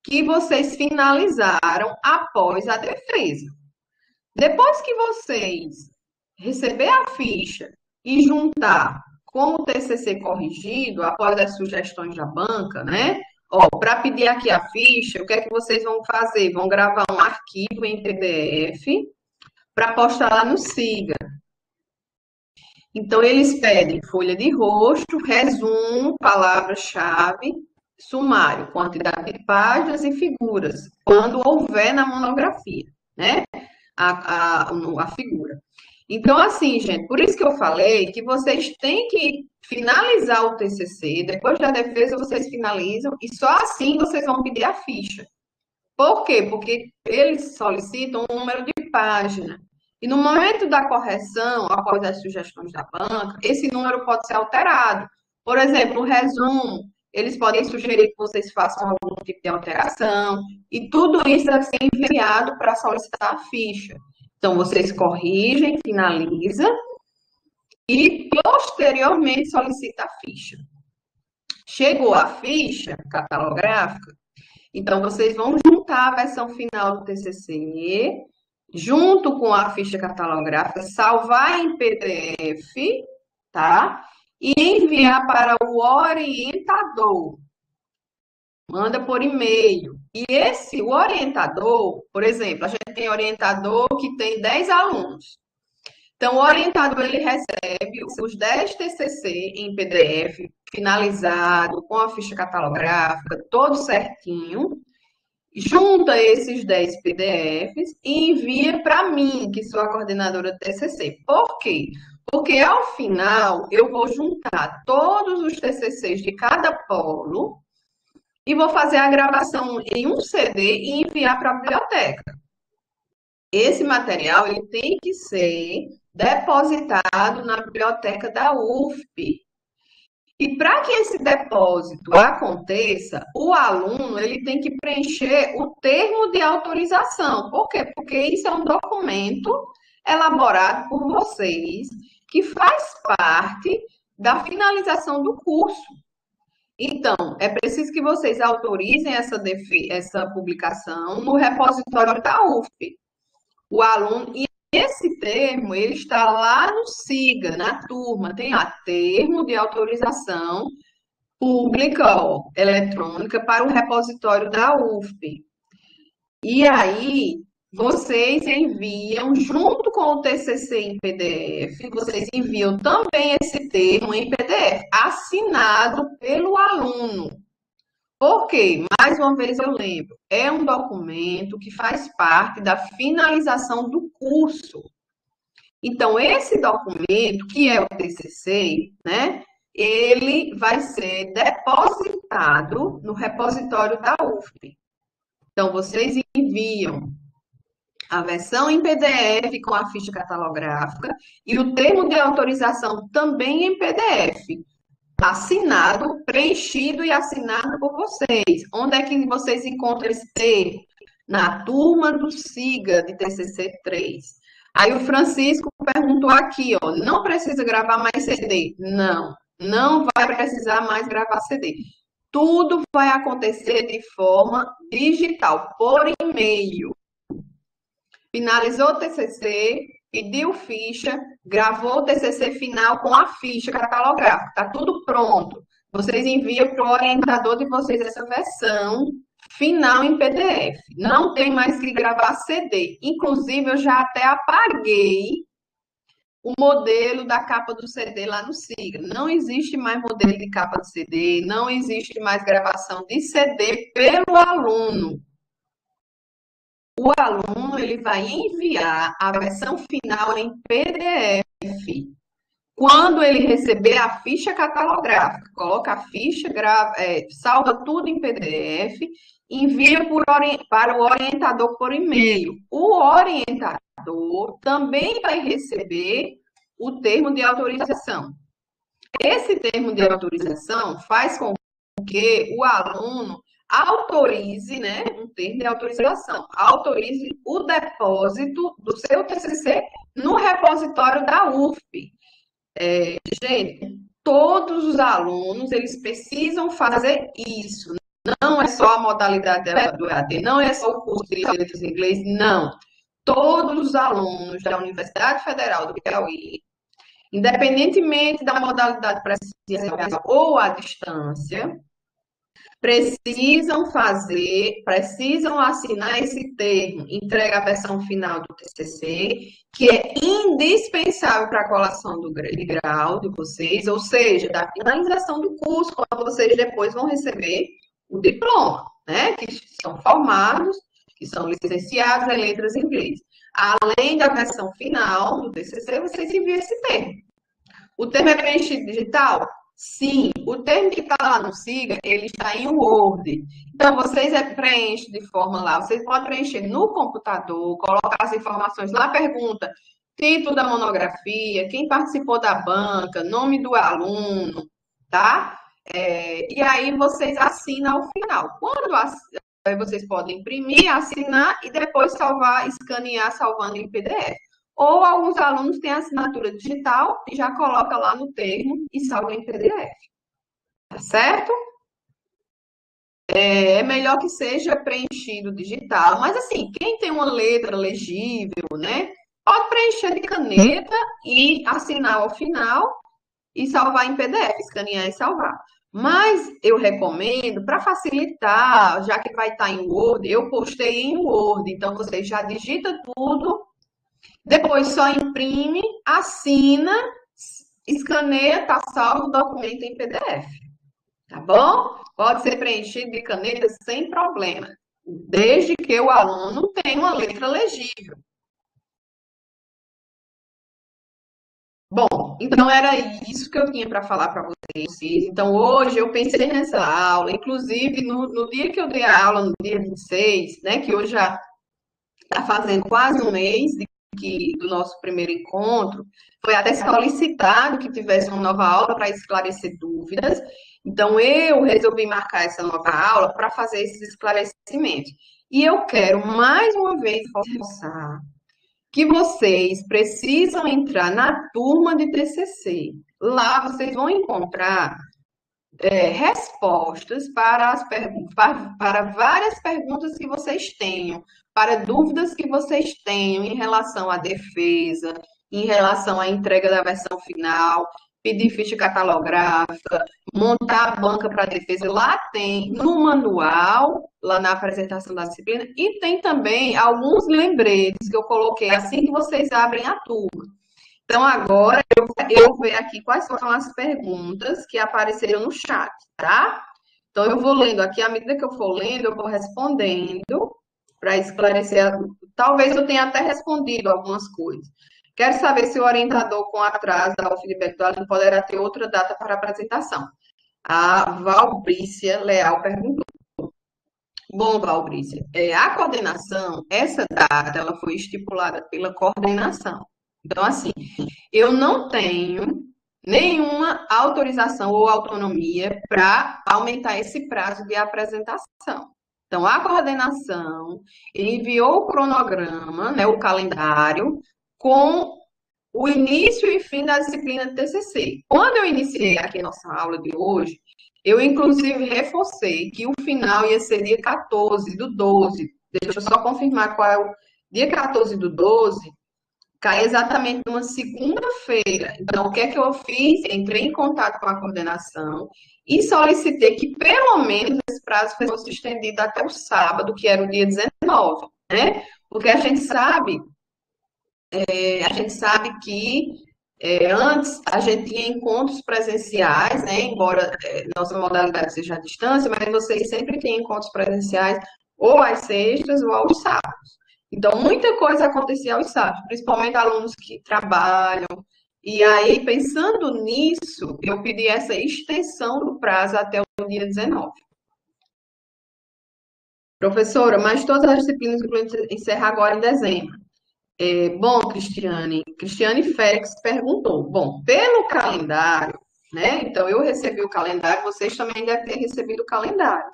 que vocês finalizaram após a defesa. Depois que vocês receber a ficha e juntar com o TCC corrigido, após as sugestões da banca, né? Ó, para pedir aqui a ficha, o que é que vocês vão fazer? Vão gravar um arquivo em PDF para postar lá no SIGA. Então, eles pedem folha de rosto, resumo, palavra-chave, sumário, quantidade de páginas e figuras, quando houver na monografia, né? A figura. Então, assim, gente, por isso que eu falei que vocês têm que finalizar o TCC, depois da defesa vocês finalizam, e só assim vocês vão pedir a ficha. Por quê? Porque eles solicitam um número de página. E no momento da correção, após as sugestões da banca, esse número pode ser alterado. Por exemplo, o resumo, eles podem sugerir que vocês façam algum tipo de alteração, e tudo isso deve ser enviado para solicitar a ficha. Então, vocês corrigem, finaliza e, posteriormente, solicita a ficha. Chegou a ficha catalográfica, então, vocês vão juntar a versão final do TCC, junto com a ficha catalográfica, salvar em PDF, tá? E enviar para o orientador. Manda por e-mail. E o orientador, por exemplo, a gente tem orientador que tem 10 alunos. Então, o orientador ele recebe os 10 TCC em PDF, finalizado, com a ficha catalográfica, todo certinho, junta esses 10 PDFs e envia para mim, que sou a coordenadora do TCC. Por quê? Porque ao final eu vou juntar todos os TCCs de cada polo e vou fazer a gravação em um CD e enviar para a biblioteca. Esse material ele tem que ser depositado na biblioteca da UFP. E para que esse depósito aconteça, o aluno ele tem que preencher o termo de autorização. Por quê? Porque isso é um documento elaborado por vocês que faz parte da finalização do curso. Então, é preciso que vocês autorizem essa publicação no repositório da UFP. O aluno, e esse termo, ele está lá no SIGA, na turma, tem lá, termo de autorização pública, ó, eletrônica, para o repositório da UFP. E aí, vocês enviam, junto com o TCC em PDF, vocês enviam também esse termo em PDF, assinado pelo aluno. Por quê? Mais uma vez eu lembro, é um documento que faz parte da finalização do curso. Então, esse documento, que é o TCC, né, ele vai ser depositado no repositório da UFP. Então, vocês enviam a versão em PDF com a ficha catalográfica e o termo de autorização também em PDF, assinado, preenchido e assinado por vocês. Onde é que vocês encontram esse termo? Na turma do SIGA de TCC 3. Aí o Francisco perguntou aqui, ó, não precisa gravar mais CD? Não, não vai precisar mais gravar CD. Tudo vai acontecer de forma digital, por e-mail. Finalizou o TCC, pediu ficha, gravou o TCC final com a ficha catalográfica. Está tudo pronto. Vocês enviam para o orientador de vocês essa versão final em PDF. Não tem mais que gravar CD. Inclusive, eu já até apaguei o modelo da capa do CD lá no SIGA. Não existe mais modelo de capa de CD, não existe mais gravação de CD pelo aluno. O aluno ele vai enviar a versão final em PDF. Quando ele receber a ficha catalográfica, coloca a ficha, salva tudo em PDF, envia para o orientador por e-mail. O orientador também vai receber o termo de autorização. Esse termo de autorização faz com que o aluno autorize, né, um termo de autorização, autorize o depósito do seu TCC no repositório da UFP. Gente, todos os alunos, eles precisam fazer isso. Não é só a modalidade do EAD, não é só o curso de Letras em Inglês, não. Todos os alunos da Universidade Federal do Piauí, independentemente da modalidade presencial ou à distância, precisam assinar esse termo, entrega a versão final do TCC, que é indispensável para a colação de grau de vocês, ou seja, da finalização do curso, quando vocês depois vão receber o diploma, né? Que são formados, que são licenciados em letras em inglês. Além da versão final do TCC, vocês enviam esse termo. O termo é preenchido digital? Sim, o termo que está lá no SIGA, ele está em Word. Então, vocês preenchem de forma lá, vocês podem preencher no computador, colocar as informações lá, pergunta, título da monografia, quem participou da banca, nome do aluno, tá? E aí, vocês assinam ao final. Vocês podem imprimir, assinar e depois salvar, escanear, salvando em PDF. Ou alguns alunos têm assinatura digital e já coloca lá no termo e salva em PDF. Tá certo? É melhor que seja preenchido digital, mas assim, quem tem uma letra legível, né? Pode preencher de caneta e assinar ao final e salvar em PDF, escanear e salvar. Mas eu recomendo, para facilitar, já que vai estar em Word, eu postei em Word, então você já digita tudo Depois só imprime, assina, escaneia, está salvo o documento em PDF. Tá bom? Pode ser preenchido de caneta sem problema, desde que o aluno tenha uma letra legível. Bom, então era isso que eu tinha para falar para vocês. Então, hoje eu pensei nessa aula, inclusive no dia que eu dei a aula, no dia 26, né, que hoje já está fazendo quase um mês do nosso primeiro encontro, foi até solicitado que tivesse uma nova aula para esclarecer dúvidas. Então, eu resolvi marcar essa nova aula para fazer esses esclarecimentos. E eu quero mais uma vez reforçar que vocês precisam entrar na turma de TCC. Lá vocês vão encontrar respostas para várias perguntas que vocês tenham, para dúvidas que vocês tenham em relação à defesa, em relação à entrega da versão final, pedir ficha catalográfica, montar a banca para a defesa. Lá tem no manual, lá na apresentação da disciplina, e tem também alguns lembretes que eu coloquei assim que vocês abrem a turma. Então, agora eu vou ver aqui quais são as perguntas que apareceram no chat, tá? Então, eu vou lendo aqui, à medida que eu for lendo, eu vou respondendo para esclarecer. Talvez eu tenha até respondido algumas coisas. Quero saber se o orientador, com atraso ao feedback do aluno, poderá ter outra data para apresentação. A Valbrícia Leal perguntou. Bom, Valbrícia, a coordenação, essa data, ela foi estipulada pela coordenação. Então, assim, eu não tenho nenhuma autorização ou autonomia para aumentar esse prazo de apresentação. Então, a coordenação enviou o cronograma, né, o calendário, com o início e fim da disciplina de TCC. Quando eu iniciei aqui a nossa aula de hoje, eu, inclusive, reforcei que o final ia ser dia 14 do 12. Deixa eu só confirmar qual é o dia 14 do 12. Cai exatamente numa segunda-feira. Então, o que é que eu fiz? Entrei em contato com a coordenação e solicitei que, pelo menos, esse prazo fosse estendido até o sábado, que era o dia 19, né? Porque a gente sabe que antes a gente tinha encontros presenciais, né? Embora nossa modalidade seja à distância, mas vocês sempre têm encontros presenciais ou às sextas ou aos sábados. Então, muita coisa acontecia aos sábados, principalmente alunos que trabalham. E aí, pensando nisso, eu pedi essa extensão do prazo até o dia 19. Professora, mas todas as disciplinas encerram agora em dezembro. Bom, Cristiane Félix perguntou. Bom, pelo calendário, né? Então, eu recebi o calendário, vocês também devem ter recebido o calendário.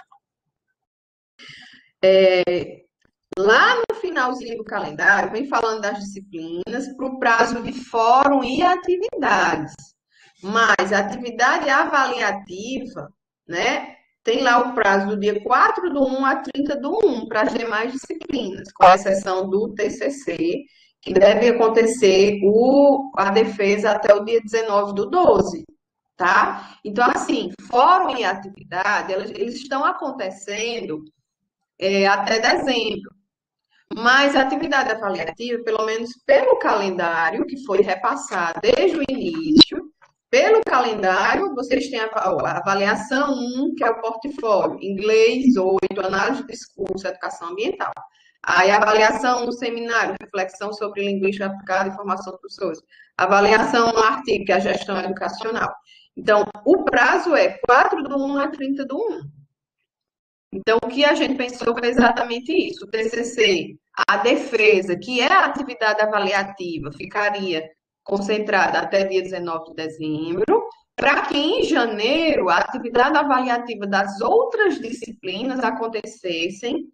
Lá no finalzinho do calendário, vem falando das disciplinas para o prazo de fórum e atividades. Mas a atividade avaliativa, né? Tem lá o prazo do dia 4 do 1 a 30 do 1 para as demais disciplinas, com exceção do TCC, que deve acontecer a defesa até o dia 19 do 12, tá? Então, assim, fórum e atividade, eles estão acontecendo até dezembro. Mas a atividade avaliativa, pelo menos pelo calendário que foi repassado desde o início, pelo calendário, vocês têm a avaliação 1, que é o portfólio, inglês 8, análise de discurso, educação ambiental. Aí a avaliação no seminário, reflexão sobre linguística aplicada e formação dos professores. Avaliação no artigo, que é a gestão educacional. Então, o prazo é 4 do 1 a 30 do 1. Então, o que a gente pensou foi exatamente isso. O TCC, a defesa, que é a atividade avaliativa, ficaria concentrada até dia 19 de dezembro, para que em janeiro a atividade avaliativa das outras disciplinas acontecessem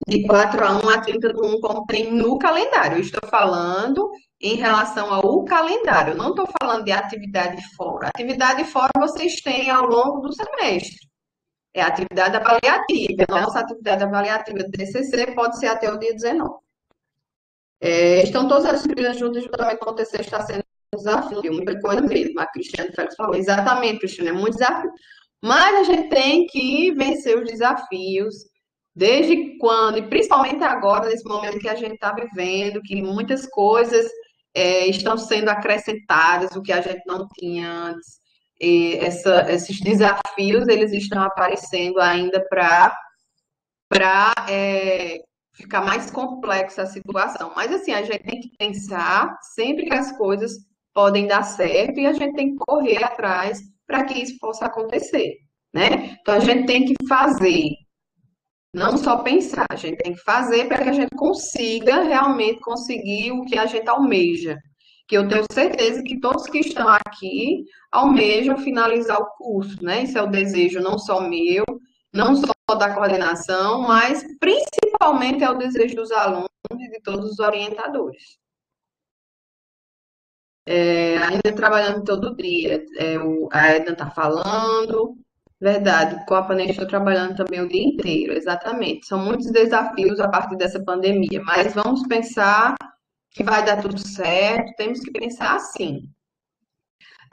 de 4 a 1 a 30 do 1, como tem no calendário. Eu estou falando em relação ao calendário, eu não estou falando de atividade fora. Atividade fora vocês têm ao longo do semestre. É a atividade avaliativa. A nossa atividade avaliativa do TCC pode ser até o dia 19. Estão todas as disciplinas juntas, juntamente com o TCC está sendo um desafio, muita coisa mesmo. A Cristiane Félix falou, exatamente, Cristiane, é muito desafio. Mas a gente tem que vencer os desafios Desde quando, e principalmente agora, nesse momento que a gente está vivendo, que muitas coisas estão sendo acrescentadas, o que a gente não tinha antes, e esses desafios, eles estão aparecendo ainda para ficar mais complexa a situação. Mas, assim, a gente tem que pensar sempre que as coisas podem dar certo e a gente tem que correr atrás para que isso possa acontecer, né? Então, a gente tem que fazer, não só pensar, a gente tem que fazer para que a gente consiga realmente conseguir o que a gente almeja. Que eu tenho certeza que todos que estão aqui almejam finalizar o curso, né? Esse é o desejo não só meu, não só da coordenação, mas principalmente é o desejo dos alunos e de todos os orientadores. Ainda trabalhando todo dia, a Edna está falando, verdade, com a Panela estou trabalhando também o dia inteiro, exatamente. São muitos desafios a partir dessa pandemia, mas vamos pensar que vai dar tudo certo, temos que pensar assim.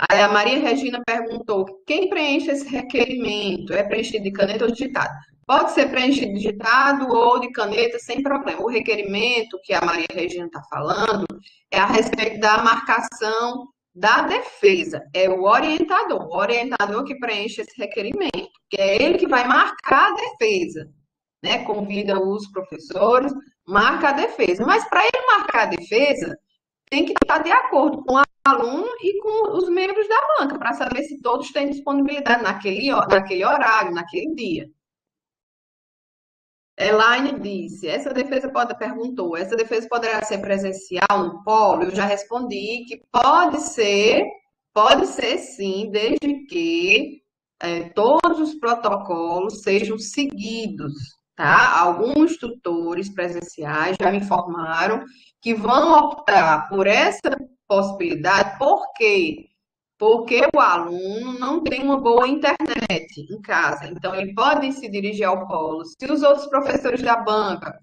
Aí a Maria Regina perguntou: quem preenche esse requerimento? É preenchido de caneta ou digitado? Pode ser preenchido digitado ou de caneta, sem problema. O requerimento que a Maria Regina está falando é a respeito da marcação da defesa. É o orientador que preenche esse requerimento, que é ele que vai marcar a defesa, né? Convida os professores, marca a defesa. Mas para ele marcar a defesa, tem que estar de acordo com o aluno e com os membros da banca, para saber se todos têm disponibilidade naquele horário, naquele dia. Elaine disse, perguntou, essa defesa poderá ser presencial no polo? Eu já respondi que pode ser sim, desde que todos os protocolos sejam seguidos, tá? Alguns tutores presenciais já me informaram que vão optar por essa possibilidade, por quê? Porque o aluno não tem uma boa internet em casa, então ele pode se dirigir ao polo. Se os outros professores da banca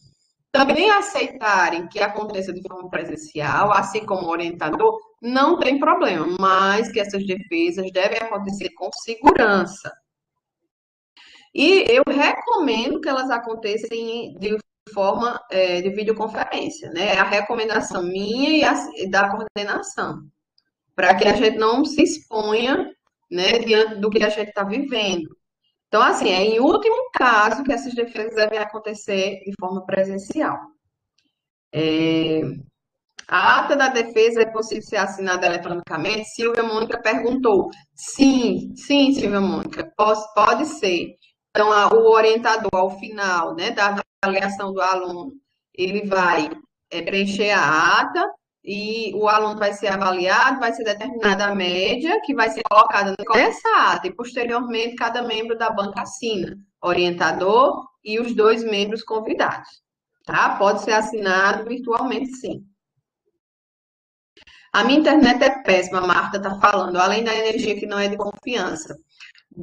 também aceitarem que aconteça de forma presencial, assim como o orientador, não tem problema, mas que essas defesas devem acontecer com segurança. E eu recomendo que elas aconteçam de forma de videoconferência, né? É a recomendação minha e da coordenação, para que a gente não se exponha, né, diante do que a gente está vivendo. Então, assim, é em último caso que essas defesas devem acontecer de forma presencial. A ata da defesa é possível ser assinada eletronicamente? Silvia Mônica perguntou. Sim, sim, Silvia Mônica, pode ser. Então, o orientador, ao final, né, da avaliação do aluno, ele vai preencher a ata e o aluno vai ser avaliado, vai ser determinada a média que vai ser colocada nessa ata e, posteriormente, cada membro da banca assina, orientador e os 2 membros convidados, tá? Pode ser assinado virtualmente, sim. A minha internet é péssima, a Marta está falando, além da energia que não é de confiança.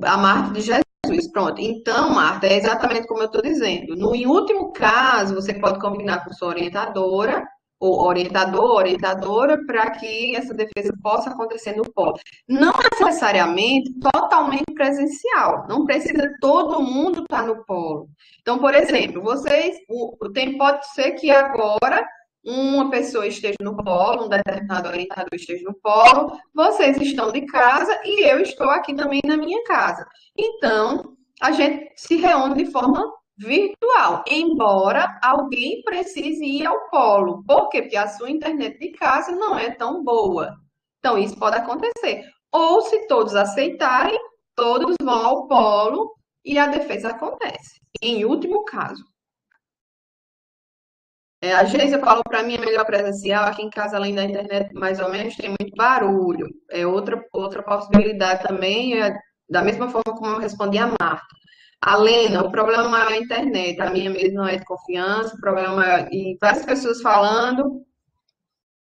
A Marta de Jesus, pronto. Então, Marta, é exatamente como eu estou dizendo. No em último caso, você pode combinar com sua orientadora, ou orientador, orientadora, para que essa defesa possa acontecer no polo. Não necessariamente totalmente presencial. Não precisa todo mundo estar no polo. Então, por exemplo, pode ser que agora uma pessoa esteja no polo, um determinado orientador esteja no polo, vocês estão de casa e eu estou aqui também na minha casa. Então, a gente se reúne de forma virtual, embora alguém precise ir ao polo. Por quê? Porque a sua internet de casa não é tão boa. Então, isso pode acontecer. Ou, se todos aceitarem, todos vão ao polo e a defesa acontece. Em último caso. A Geisa falou para mim é melhor presencial, aqui em casa, além da internet, mais ou menos, tem muito barulho. É outra possibilidade também, da mesma forma como eu respondi a Marta. A Lena, o problema maior é a internet, a minha mesmo não é de confiança, o problema maior, e várias pessoas falando,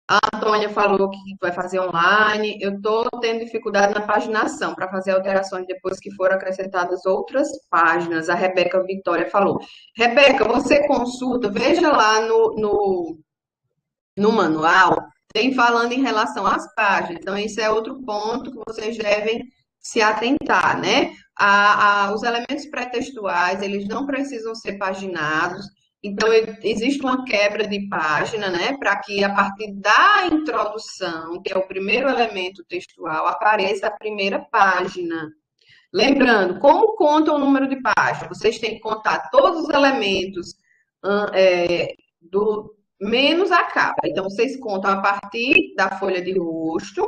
a Antônia falou que vai fazer online. Eu estou tendo dificuldade na paginação para fazer alterações depois que foram acrescentadas outras páginas. A Rebeca Vitória falou. Rebeca, você consulta, veja lá no manual, tem falando em relação às páginas. Então, esse é outro ponto que vocês devem se atentar, né? Os elementos pré-textuais, eles não precisam ser paginados, então existe uma quebra de página, né, para que a partir da introdução, que é o primeiro elemento textual, apareça a primeira página. Lembrando, como conta o número de páginas? Vocês têm que contar todos os elementos do menos a capa. Então, vocês contam a partir da folha de rosto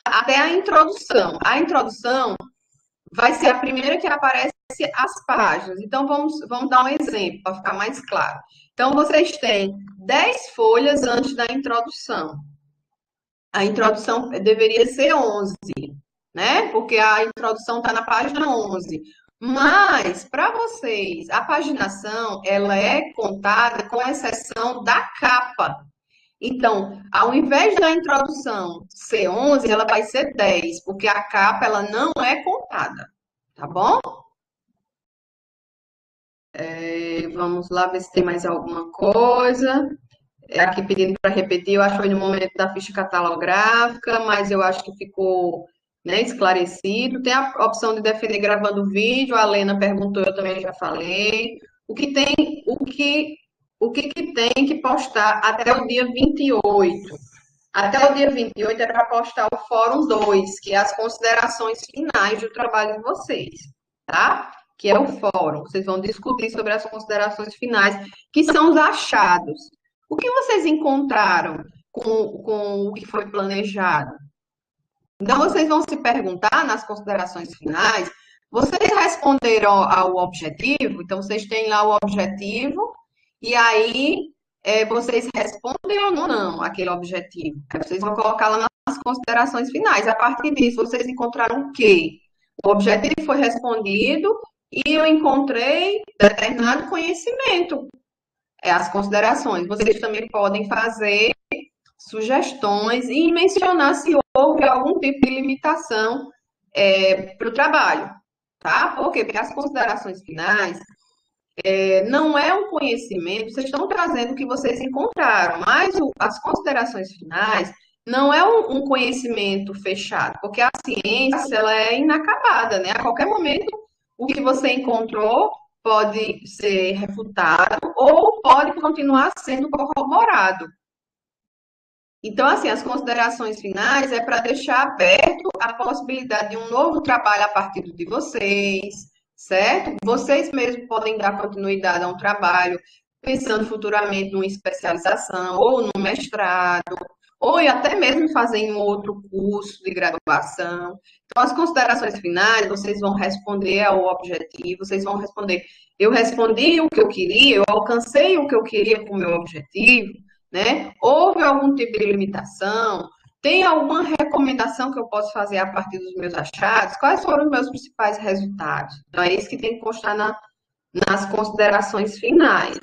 até a introdução. A introdução vai ser a primeira que aparece as páginas. Então, vamos dar um exemplo para ficar mais claro. Então, vocês têm 10 folhas antes da introdução. A introdução deveria ser 11, né? Porque a introdução está na página 11. Mas, para vocês, a paginação, ela é contada com exceção da capa. Então, ao invés da introdução ser 11, ela vai ser 10, porque a capa, ela não é contada. Tá bom? Vamos lá ver se tem mais alguma coisa. Aqui pedindo para repetir, eu acho que foi no momento da ficha catalográfica, mas eu acho que ficou, né, esclarecido. Tem a opção de defender gravando vídeo, a Lena perguntou, eu também já falei. O que tem, que tem que postar até o dia 28? Até o dia 28 é para postar o Fórum 2, que é as considerações finais do trabalho de vocês, tá? Que é o fórum. Vocês vão discutir sobre as considerações finais, que são os achados. O que vocês encontraram com o que foi planejado? Então, vocês vão se perguntar nas considerações finais, vocês responderam ao objetivo? Então, vocês têm lá o objetivo, e aí vocês respondem ou não aquele objetivo. Aí vocês vão colocar lá nas considerações finais. A partir disso, vocês encontraram o quê? O objetivo foi respondido e eu encontrei determinado conhecimento. As considerações. Vocês também podem fazer sugestões e mencionar se houve algum tipo de limitação para o trabalho, tá? Por quê? Porque as considerações finais não é um conhecimento, vocês estão trazendo o que vocês encontraram, mas as considerações finais não é um conhecimento fechado, porque a ciência ela é inacabada, né? A qualquer momento, o que você encontrou pode ser refutado ou pode continuar sendo corroborado. Então, assim, as considerações finais é para deixar aberto a possibilidade de um novo trabalho a partir de vocês, certo? Vocês mesmos podem dar continuidade a um trabalho, pensando futuramente numa especialização, ou no mestrado, ou até mesmo fazer em outro curso de graduação. Então, as considerações finais, vocês vão responder ao objetivo, vocês vão responder, eu respondi o que eu queria, eu alcancei o que eu queria com o meu objetivo, né? Houve algum tipo de limitação? Tem alguma recomendação que eu posso fazer a partir dos meus achados? Quais foram os meus principais resultados? Então, é isso que tem que constar nas considerações finais.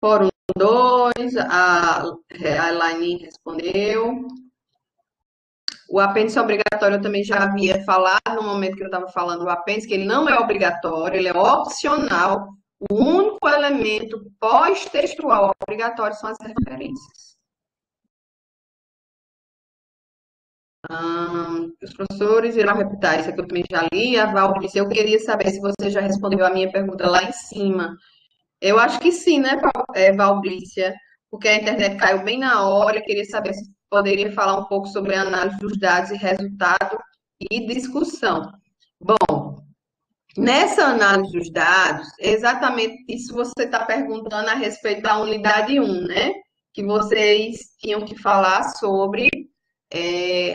Fórum 2, a Elaine respondeu. O apêndice obrigatório eu também já havia falado no momento que eu estava falando do apêndice, que ele não é obrigatório, ele é opcional. O único elemento pós-textual obrigatório são as referências. Os professores irão reputar isso aqui eu também já li. A Valdice, eu queria saber se você já respondeu a minha pergunta lá em cima. Eu acho que sim, né, Valdice? Porque a internet caiu bem na hora. Eu queria saber se poderia falar um pouco sobre a análise dos dados e resultado e discussão. Bom, nessa análise dos dados, exatamente isso você está perguntando a respeito da unidade 1, né? Que vocês tinham que falar sobre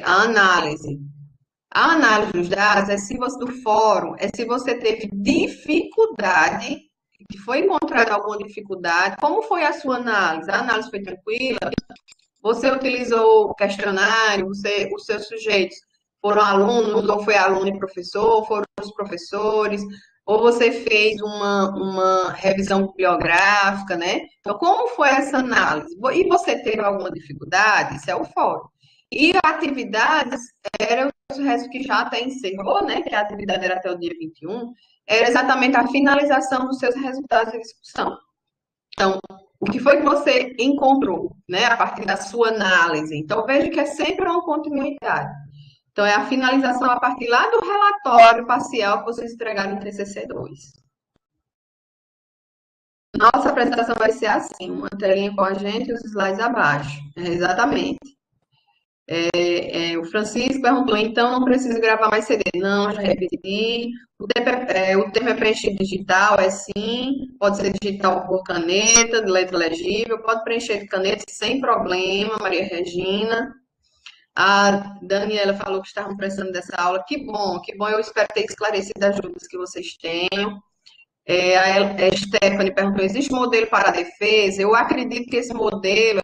a análise. A análise dos dados é se você, do fórum, é se você teve dificuldade, que foi encontrada alguma dificuldade, como foi a sua análise? A análise foi tranquila? Você utilizou o questionário, os seus sujeitos foram alunos, ou foi aluno e professor, foram os professores, ou você fez uma revisão bibliográfica, né? Então, como foi essa análise? E você teve alguma dificuldade? Isso é o fórum. E atividades, era o resto que já até encerrou, né? Que a atividade era até o dia 21, era exatamente a finalização dos seus resultados de discussão. Então, o que foi que você encontrou, né, a partir da sua análise? Então, veja que é sempre uma continuidade. Então, é a finalização a partir lá do relatório parcial que vocês entregaram no TCC2. Nossa apresentação vai ser assim, uma telinha com a gente e os slides abaixo. Exatamente. O Francisco perguntou, então não preciso gravar mais CD. Não, já repeti. O termo é preenchido digital, é sim. Pode ser digital por caneta, de letra legível. Pode preencher de caneta sem problema, Maria Regina. A Daniela falou que estavam precisando dessa aula. Que bom, que bom. Eu espero ter esclarecido as dúvidas que vocês têm. A Stephanie perguntou: existe modelo para a defesa? Eu acredito que esse modelo,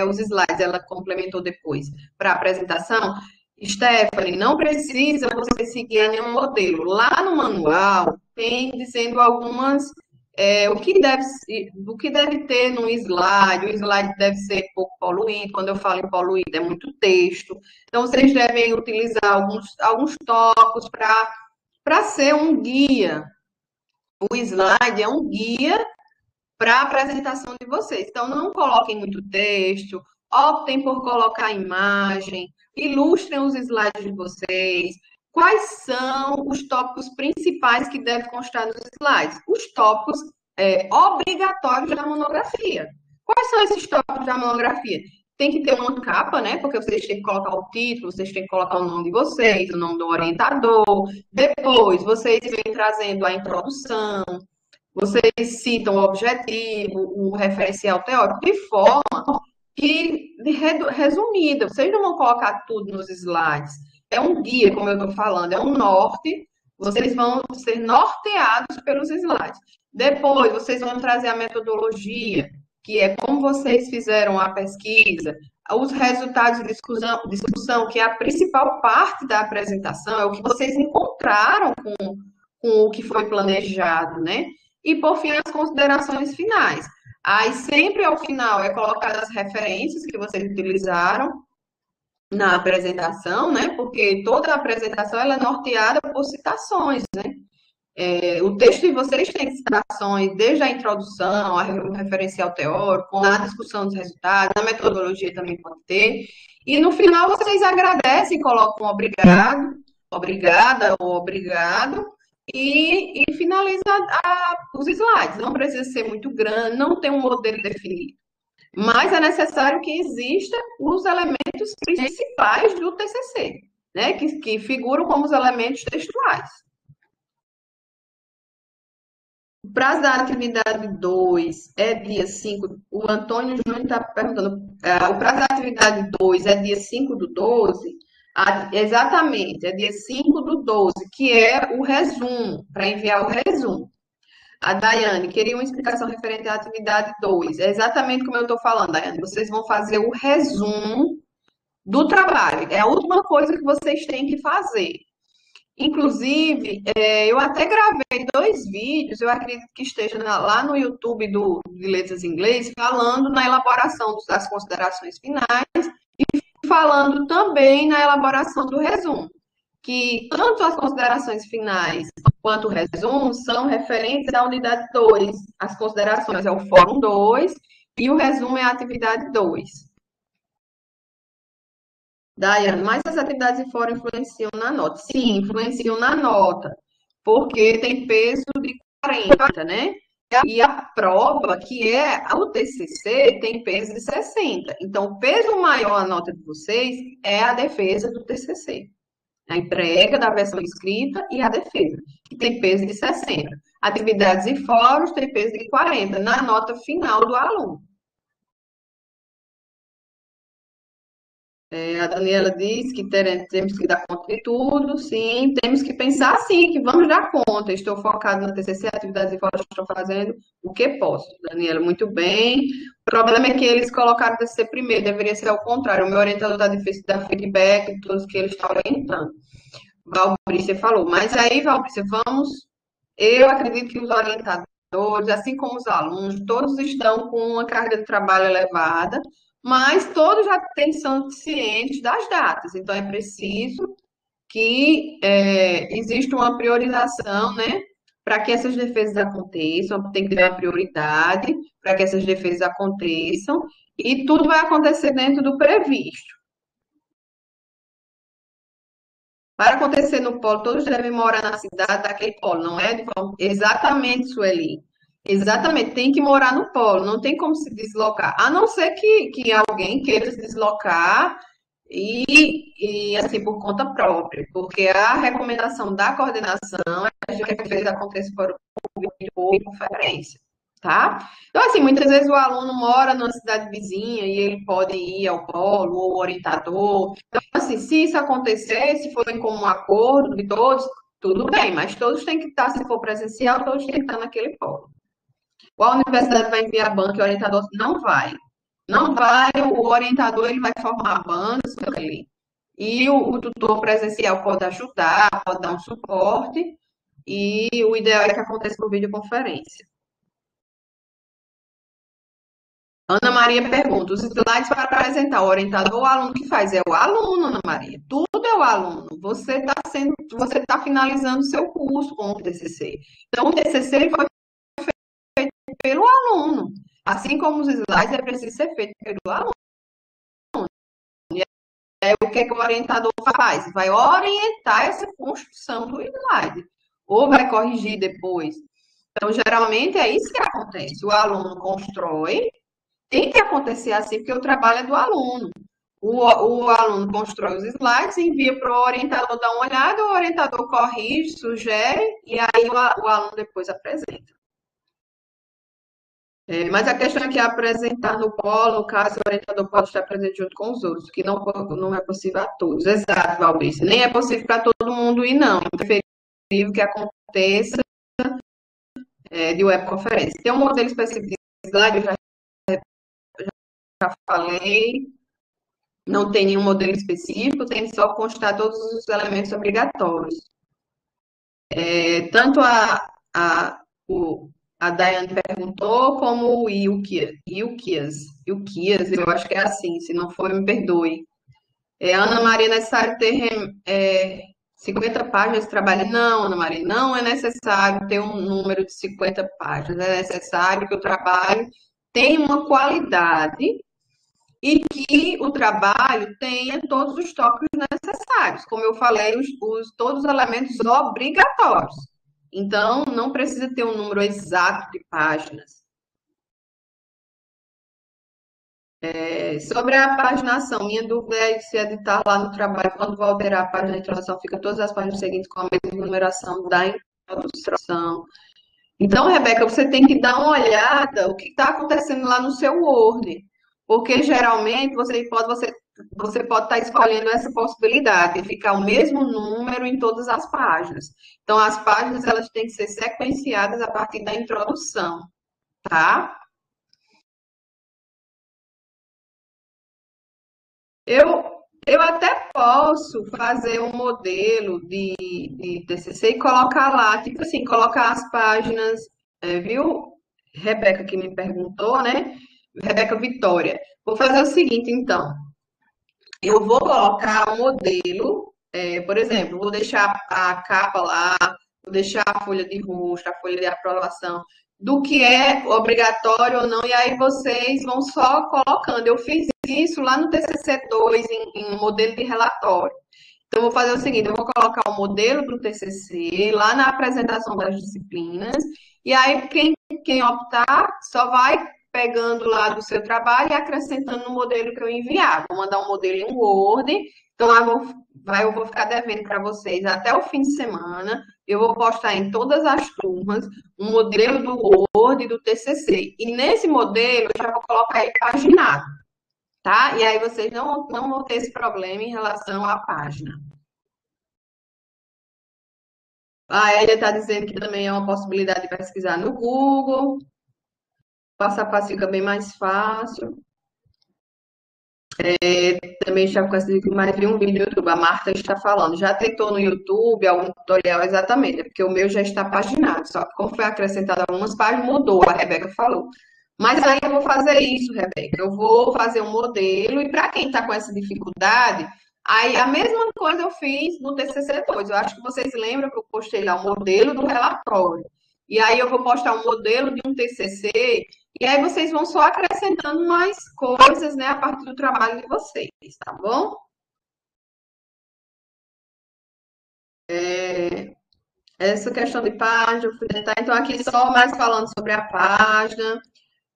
os slides, ela complementou depois para a apresentação. Stephanie, não precisa você seguir nenhum modelo. Lá no manual tem dizendo o que deve ter no slide. O slide deve ser pouco poluído. Quando eu falo em poluído, é muito texto. Então, vocês devem utilizar alguns tópicos para ser um guia. O slide é um guia para a apresentação de vocês. Então, não coloquem muito texto, optem por colocar imagem, ilustrem os slides de vocês. Quais são os tópicos principais que devem constar nos slides? Os tópicos obrigatórios da monografia. Quais são esses tópicos da monografia? Tem que ter uma capa, né? Porque vocês têm que colocar o título, vocês têm que colocar o nome de vocês, o nome do orientador. Depois, vocês vêm trazendo a introdução, vocês citam o objetivo, o referencial teórico, de forma resumida. Vocês não vão colocar tudo nos slides. É um guia, como eu estou falando, é um norte. Vocês vão ser norteados pelos slides. Depois, vocês vão trazer a metodologia, que é como vocês fizeram a pesquisa, os resultados de discussão, que é a principal parte da apresentação, é o que vocês encontraram com o que foi planejado, né? E, por fim, as considerações finais. Aí, sempre ao final, é colocado as referências que vocês utilizaram na apresentação, né? Porque toda a apresentação ela é norteada por citações, né? O texto de vocês tem citações desde a introdução, o referencial teórico, a discussão dos resultados, a metodologia também pode ter. E no final vocês agradecem, colocam obrigado, obrigada ou obrigado, e finaliza os slides. Não precisa ser muito grande, não tem um modelo definido. Mas é necessário que exista os elementos principais do TCC, né? Que figuram como os elementos textuais. O prazo da atividade 2 é dia 5. O Antônio Júnior está perguntando. O prazo da atividade 2 é dia 5 do 12? Exatamente, é dia 5 do 12, que é o resumo, para enviar o resumo. A Daiane queria uma explicação referente à atividade 2. É exatamente como eu estou falando, Daiane. Vocês vão fazer o resumo do trabalho. É a última coisa que vocês têm que fazer. Inclusive, eu até gravei 2 vídeos, eu acredito que esteja lá no YouTube de Letras em Inglês, falando na elaboração das considerações finais e falando também na elaboração do resumo, que tanto as considerações finais quanto o resumo são referentes à unidade 2. As considerações é o Fórum 2 e o resumo é a atividade 2. Daiane, mas as atividades de fora influenciam na nota? Sim, influenciam na nota, porque tem peso de 40, né? E a prova, que é o TCC, tem peso de 60. Então, o peso maior na nota de vocês é a defesa do TCC. A entrega da versão escrita e a defesa, que tem peso de 60. Atividades e fóruns tem peso de 40 na nota final do aluno. A Daniela disse que temos que dar conta de tudo, sim, temos que pensar sim, que vamos dar conta. Estou focado na TCC, atividades de fora, estou fazendo o que posso. Daniela, muito bem. O problema é que eles colocaram o TCC primeiro, deveria ser ao contrário. O meu orientador está difícil de dar feedback de todos que ele está orientando. Valbrícia falou, mas aí, Valbrícia, eu acredito que os orientadores, assim como os alunos, todos estão com uma carga de trabalho elevada, mas todos já são cientes das datas, então é preciso que exista uma priorização, né, para que essas defesas aconteçam, tem que ter uma prioridade para que essas defesas aconteçam, e tudo vai acontecer dentro do previsto. Para acontecer no polo, todos devem morar na cidade daquele polo, não é? Exatamente, Sueli. Exatamente, tem que morar no polo, não tem como se deslocar. A não ser que alguém queira se deslocar assim, por conta própria, porque a recomendação da coordenação é que a fez aconteça por videoconferência, tá? Então, assim, muitas vezes o aluno mora numa cidade vizinha e ele pode ir ao polo ou ao orientador. Então, assim, se isso acontecer, se for em comum acordo de todos, tudo bem, mas todos têm que estar, se for presencial, todos têm que estar naquele polo. Ou a universidade vai enviar banco e o orientador não vai. Não vai, o orientador ele vai formar bancos ali. E o tutor presencial pode ajudar, pode dar um suporte, e o ideal é que aconteça por videoconferência. Ana Maria pergunta: os slides para apresentar o orientador ou o aluno que faz? É o aluno, Ana Maria. Tudo é o aluno. Você está finalizando o seu curso com o TCC. Então, o TCC foi pelo aluno. Assim como os slides é preciso ser feito pelo aluno. O que, é que o orientador faz? Vai orientar essa construção do slide. Ou vai corrigir depois. Então, geralmente é isso que acontece. O aluno constrói, tem que acontecer assim, porque o trabalho é do aluno. O aluno constrói os slides, envia para o orientador dar uma olhada, o orientador corrige, sugere, e aí o aluno depois apresenta. Mas a questão é que apresentar no polo, no caso, o orientador pode estar presente junto com os outros, que não é possível a todos. Exato, Valbício. Nem é possível para todo mundo ir, não. É preferível que aconteça de webconferência. Tem um modelo específico de slide, eu já falei, não tem nenhum modelo específico, tem só constar todos os elementos obrigatórios. Tanto a Daiane perguntou, como o Ilquias, eu acho que é assim, se não for, me perdoe. Ana Maria, é necessário ter 50 páginas de trabalho? Não, Ana Maria, não é necessário ter um número de 50 páginas, é necessário que o trabalho tenha uma qualidade e que o trabalho tenha todos os tópicos necessários. Como eu falei, todos os elementos obrigatórios. Então, não precisa ter um número exato de páginas. Sobre a paginação, minha dúvida é se editar lá no trabalho, quando vou alterar a página de introdução, fica todas as páginas seguintes com a mesma numeração da introdução. Então, Rebeca, você tem que dar uma olhada o que está acontecendo lá no seu Word, porque geralmente você pode estar escolhendo essa possibilidade de ficar o mesmo número em todas as páginas. Então, as páginas elas têm que ser sequenciadas a partir da introdução, tá? Eu até posso fazer um modelo de TCC e colocar lá, tipo assim, colocar as páginas, viu? Rebeca que me perguntou, né? Rebeca Vitória. Vou fazer o seguinte, então. Eu vou colocar um modelo, por exemplo, vou deixar a capa lá, vou deixar a folha de rosto, a folha de aprovação, do que é obrigatório ou não, e aí vocês vão só colocando. Eu fiz isso lá no TCC2, em modelo de relatório. Então, eu vou fazer o seguinte: eu vou colocar o modelo do TCC lá na apresentação das disciplinas, e aí quem optar só vai pegando lá do seu trabalho e acrescentando no modelo que eu enviar. Vou mandar um modelo em Word, então eu vou ficar devendo para vocês até o fim de semana. Eu vou postar em todas as turmas um modelo do Word e do TCC. E nesse modelo eu já vou colocar ele paginado, tá? E aí vocês não vão ter esse problema em relação à página. A Elia está dizendo que também é uma possibilidade de pesquisar no Google. Passo a passo fica bem mais fácil. Também já consegui mais vi um vídeo no YouTube. A Marta está falando. Já tentou no YouTube algum tutorial exatamente, porque o meu já está paginado. Só que como foi acrescentado algumas páginas, mudou, a Rebeca falou. Mas aí eu vou fazer isso, Rebeca. Eu vou fazer um modelo, e para quem está com essa dificuldade, aí a mesma coisa eu fiz no TCC2. Eu acho que vocês lembram que eu postei lá o modelo do relatório. E aí eu vou postar um modelo de um TCC, e aí vocês vão só acrescentando mais coisas, né, a partir do trabalho de vocês, tá bom? Essa questão de página, eu fui tentar, então aqui só mais falando sobre a página.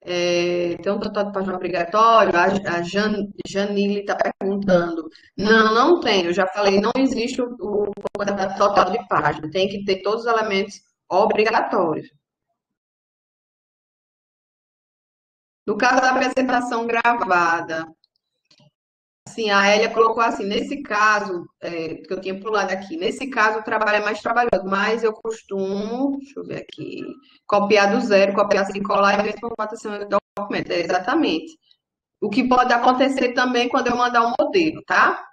Tem um total de página obrigatório? A Janile está perguntando. Não, não tem. Eu já falei, não existe o quantidade total de página. Tem que ter todos os elementos obrigatórios. No caso da apresentação gravada, sim, a Elia colocou assim, nesse caso, que eu tinha pulado aqui, nesse caso o trabalho é mais trabalhoso, mas eu costumo, deixa eu ver aqui, copiar do zero, copiar sem colar e ver formatação do documento. Exatamente. O que pode acontecer também quando eu mandar um modelo, tá?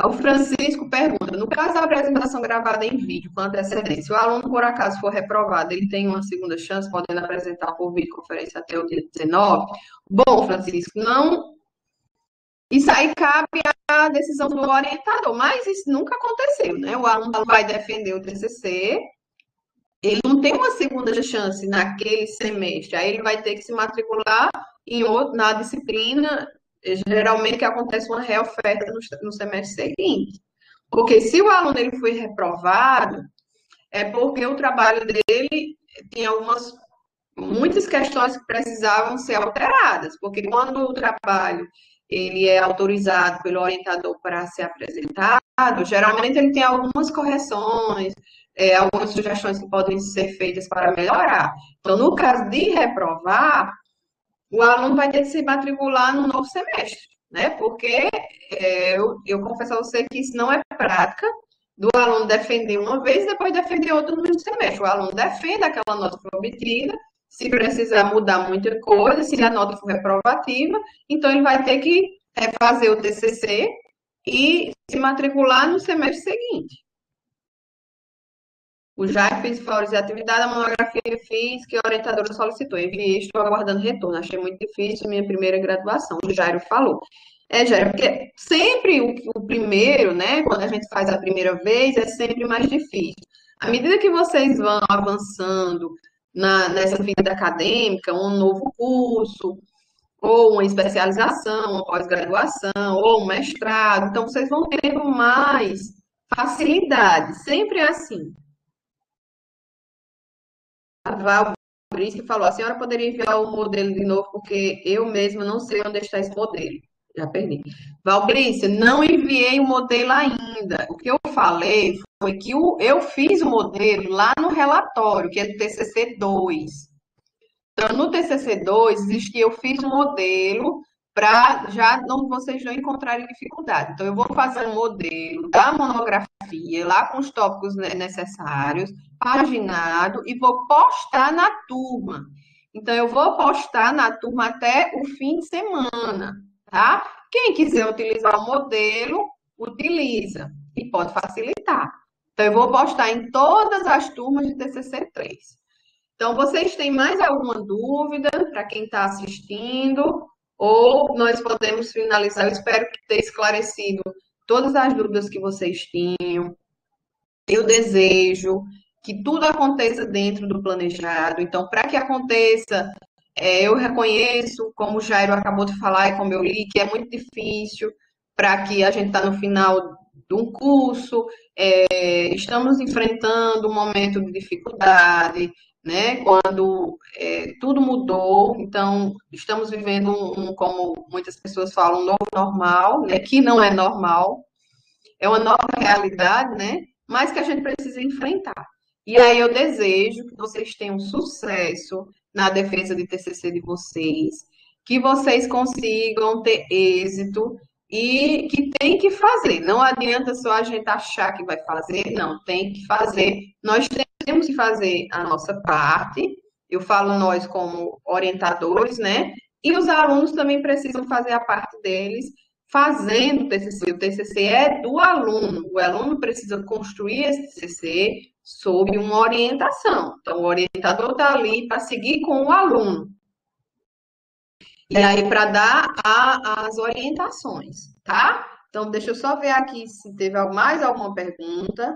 O Francisco pergunta, no caso da apresentação gravada em vídeo com antecedência, se o aluno por acaso for reprovado, ele tem uma segunda chance, podendo apresentar por videoconferência até o dia 19? Bom, Francisco, não. Isso aí cabe à decisão do orientador, mas isso nunca aconteceu, né? O aluno vai defender o TCC, ele não tem uma segunda chance naquele semestre, aí ele vai ter que se matricular na disciplina, geralmente que acontece uma reoferta no semestre seguinte. Porque se o aluno ele foi reprovado, é porque o trabalho dele tinha muitas questões que precisavam ser alteradas, porque quando o trabalho ele é autorizado pelo orientador para ser apresentado, geralmente ele tem algumas correções, algumas sugestões que podem ser feitas para melhorar. Então, no caso de reprovar, o aluno vai ter que se matricular no novo semestre, né? Porque eu confesso a você que isso não é prática do aluno defender uma vez e depois defender outra no mesmo semestre. O aluno defende aquela nota que foi obtida, se precisar mudar muita coisa, se a nota for reprovativa, então ele vai ter que fazer o TCC e se matricular no semestre seguinte. O Jair fez fora de atividade, a monografia que fiz, que a orientadora solicitou. Enviei, estou aguardando retorno. Achei muito difícil minha primeira graduação. O Jairo falou. Jairo, porque sempre o primeiro, né? Quando a gente faz a primeira vez, é sempre mais difícil. À medida que vocês vão avançando nessa vida acadêmica, um novo curso, ou uma especialização, uma pós-graduação, ou um mestrado, então vocês vão tendo mais facilidade. Sempre é assim. A Val Brice que falou, a senhora poderia enviar o modelo de novo, porque eu mesma não sei onde está esse modelo. Já perdi. Valbrícia, não enviei o modelo ainda. O que eu falei foi que eu fiz o modelo lá no relatório, que é do TCC2. Então, no TCC2, diz que eu fiz um modelo para já não, vocês não encontrarem dificuldade. Então, eu vou fazer um modelo da monografia, lá com os tópicos necessários, paginado, e vou postar na turma. Então, eu vou postar na turma até o fim de semana, tá? Quem quiser utilizar o modelo, utiliza, e pode facilitar. Então, eu vou postar em todas as turmas de TCC3. Então, vocês têm mais alguma dúvida para quem está assistindo? Ou nós podemos finalizar? Eu espero que tenha esclarecido todas as dúvidas que vocês tinham. Eu desejo que tudo aconteça dentro do planejado. Então, para que aconteça, eu reconheço, como o Jairo acabou de falar e como eu li, que é muito difícil para que a gente está no final de um curso, estamos enfrentando um momento de dificuldade, né? Quando tudo mudou, então estamos vivendo como muitas pessoas falam, um novo normal, né? Que não é normal, é uma nova realidade, né? Mas que a gente precisa enfrentar. E aí eu desejo que vocês tenham sucesso na defesa de TCC de vocês, que vocês consigam ter êxito e que tem que fazer. Não adianta só a gente achar que vai fazer, não, tem que fazer. Nós temos que fazer a nossa parte. Eu falo nós como orientadores, né? E os alunos também precisam fazer a parte deles fazendo o TCC. O TCC é do aluno. O aluno precisa construir esse TCC sob uma orientação. Então, o orientador está ali para seguir com o aluno. E aí, para dar as orientações, tá? Então, deixa eu só ver aqui se teve mais alguma pergunta.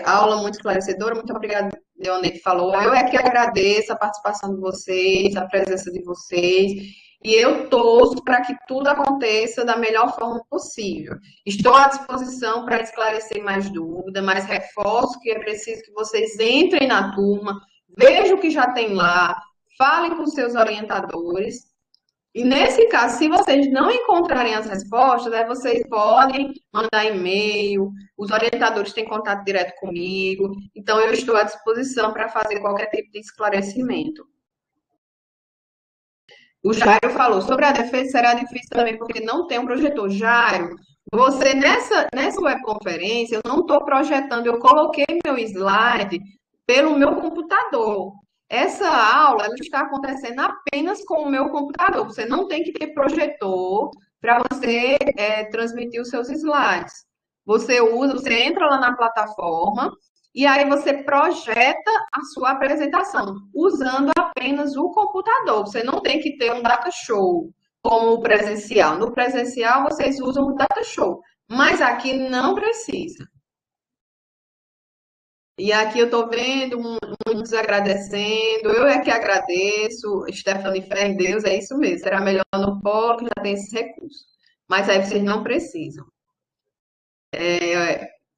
Aula muito esclarecedora, muito obrigada, Leonete falou. Eu é que agradeço a participação de vocês, a presença de vocês. E eu torço para que tudo aconteça da melhor forma possível. Estou à disposição para esclarecer mais dúvidas, mas reforço que é preciso que vocês entrem na turma, vejam o que já tem lá, falem com seus orientadores. E nesse caso, se vocês não encontrarem as respostas, aí vocês podem mandar e-mail, os orientadores têm contato direto comigo, então eu estou à disposição para fazer qualquer tipo de esclarecimento. O Jairo falou, sobre a defesa será difícil também, porque não tem um projetor. Jairo, você nessa webconferência, eu não estou projetando, eu coloquei meu slide pelo meu computador. Essa aula ela está acontecendo apenas com o meu computador. Você não tem que ter projetor para você transmitir os seus slides. Você entra lá na plataforma e aí você projeta a sua apresentação usando apenas o computador. Você não tem que ter um data show como o presencial. No presencial vocês usam o data show, mas aqui não precisa. E aqui eu estou vendo muitos agradecendo, eu é que agradeço, Stephanie fé em Deus, é isso mesmo, será melhor no polo, que já tem esses recursos. Mas aí vocês não precisam.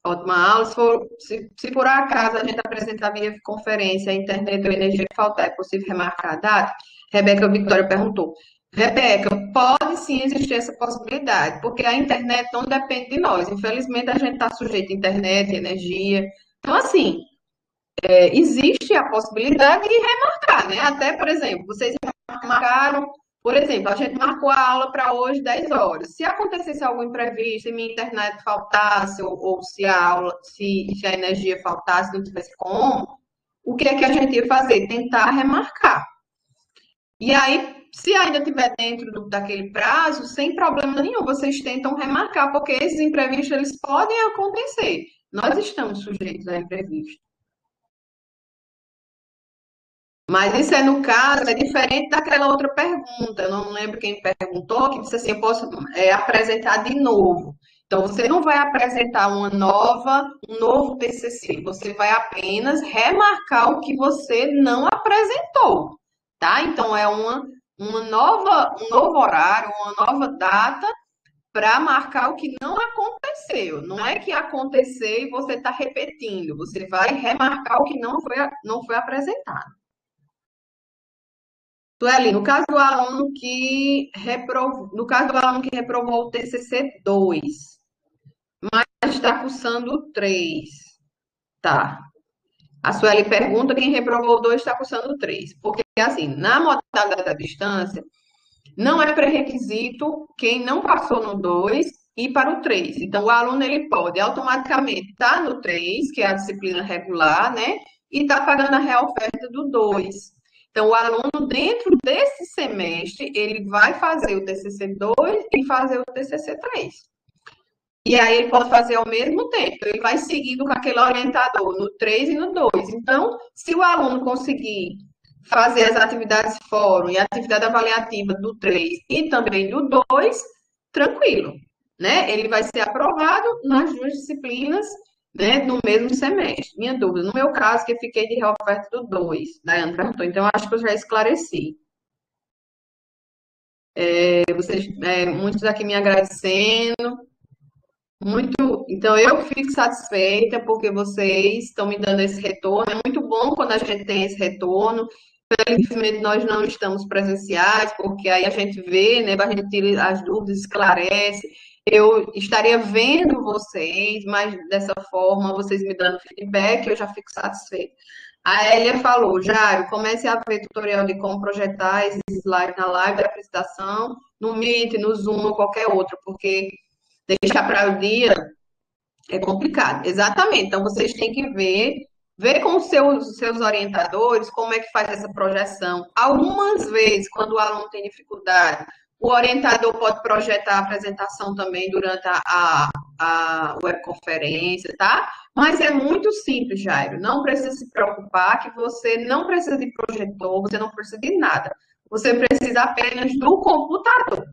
Ótima aula, se por acaso a gente apresentar via conferência, a internet ou energia faltar, é possível remarcar a data? Rebeca Victoria perguntou. Rebeca, pode sim existir essa possibilidade, porque a internet não depende de nós. Infelizmente, a gente está sujeito à internet, energia. Então, assim, existe a possibilidade de remarcar, né? Até, por exemplo, vocês marcaram, por exemplo, a gente marcou a aula para hoje 10 horas. Se acontecesse algum imprevisto, se minha internet faltasse, ou se a aula, se a energia faltasse, não tivesse como, o que é que a gente ia fazer? Tentar remarcar. E aí, se ainda estiver dentro daquele prazo, sem problema nenhum, vocês tentam remarcar, porque esses imprevistos eles podem acontecer. Nós estamos sujeitos a imprevistos. Mas isso é no caso, é diferente daquela outra pergunta. Eu não lembro quem perguntou, que disse assim: eu posso apresentar de novo. Então, você não vai apresentar um novo TCC, você vai apenas remarcar o que você não apresentou, tá? Então, é um novo horário, uma nova data para marcar o que não aconteceu. Não é que aconteceu e você está repetindo, você vai remarcar o que não foi apresentado. Sueli, no caso do aluno que reprovou o TCC 2, mas está cursando o 3, tá? A Sueli pergunta quem reprovou o 2 está cursando o 3, porque assim, na modalidade da distância, não é pré-requisito quem não passou no 2 ir para o 3. Então, o aluno ele pode automaticamente estar no 3, que é a disciplina regular, né? E estar pagando a reoferta do 2. Então, o aluno, dentro desse semestre, ele vai fazer o TCC 2 e fazer o TCC 3. E aí, ele pode fazer ao mesmo tempo. Ele vai seguindo com aquele orientador no 3 e no 2. Então, se o aluno conseguir fazer as atividades fórum e a atividade avaliativa do 3 e também do 2, tranquilo, né? Ele vai ser aprovado nas duas disciplinas, né, no mesmo semestre. Minha dúvida, no meu caso, que eu fiquei de reoferta do 2, Daiane perguntou, então eu acho que eu já esclareci. Vocês, muitos aqui me agradecendo, muito, então eu fico satisfeita porque vocês estão me dando esse retorno. É muito bom quando a gente tem esse retorno. Infelizmente, nós não estamos presenciais, porque aí a gente vê, né, a gente tira as dúvidas, esclarece. Eu estaria vendo vocês, mas dessa forma, vocês me dando feedback, eu já fico satisfeita. A Elia falou, Jário, comece a ver tutorial de como projetar esses slides na live da apresentação, no Meet, no Zoom ou qualquer outro, porque deixar para o dia é complicado. Exatamente. Então, vocês têm que ver com os seus orientadores como é que faz essa projeção. Algumas vezes, quando o aluno tem dificuldade, o orientador pode projetar a apresentação também durante a webconferência, tá? Mas é muito simples, Jairo. Não precisa se preocupar que você não precisa de projetor, você não precisa de nada. Você precisa apenas do computador.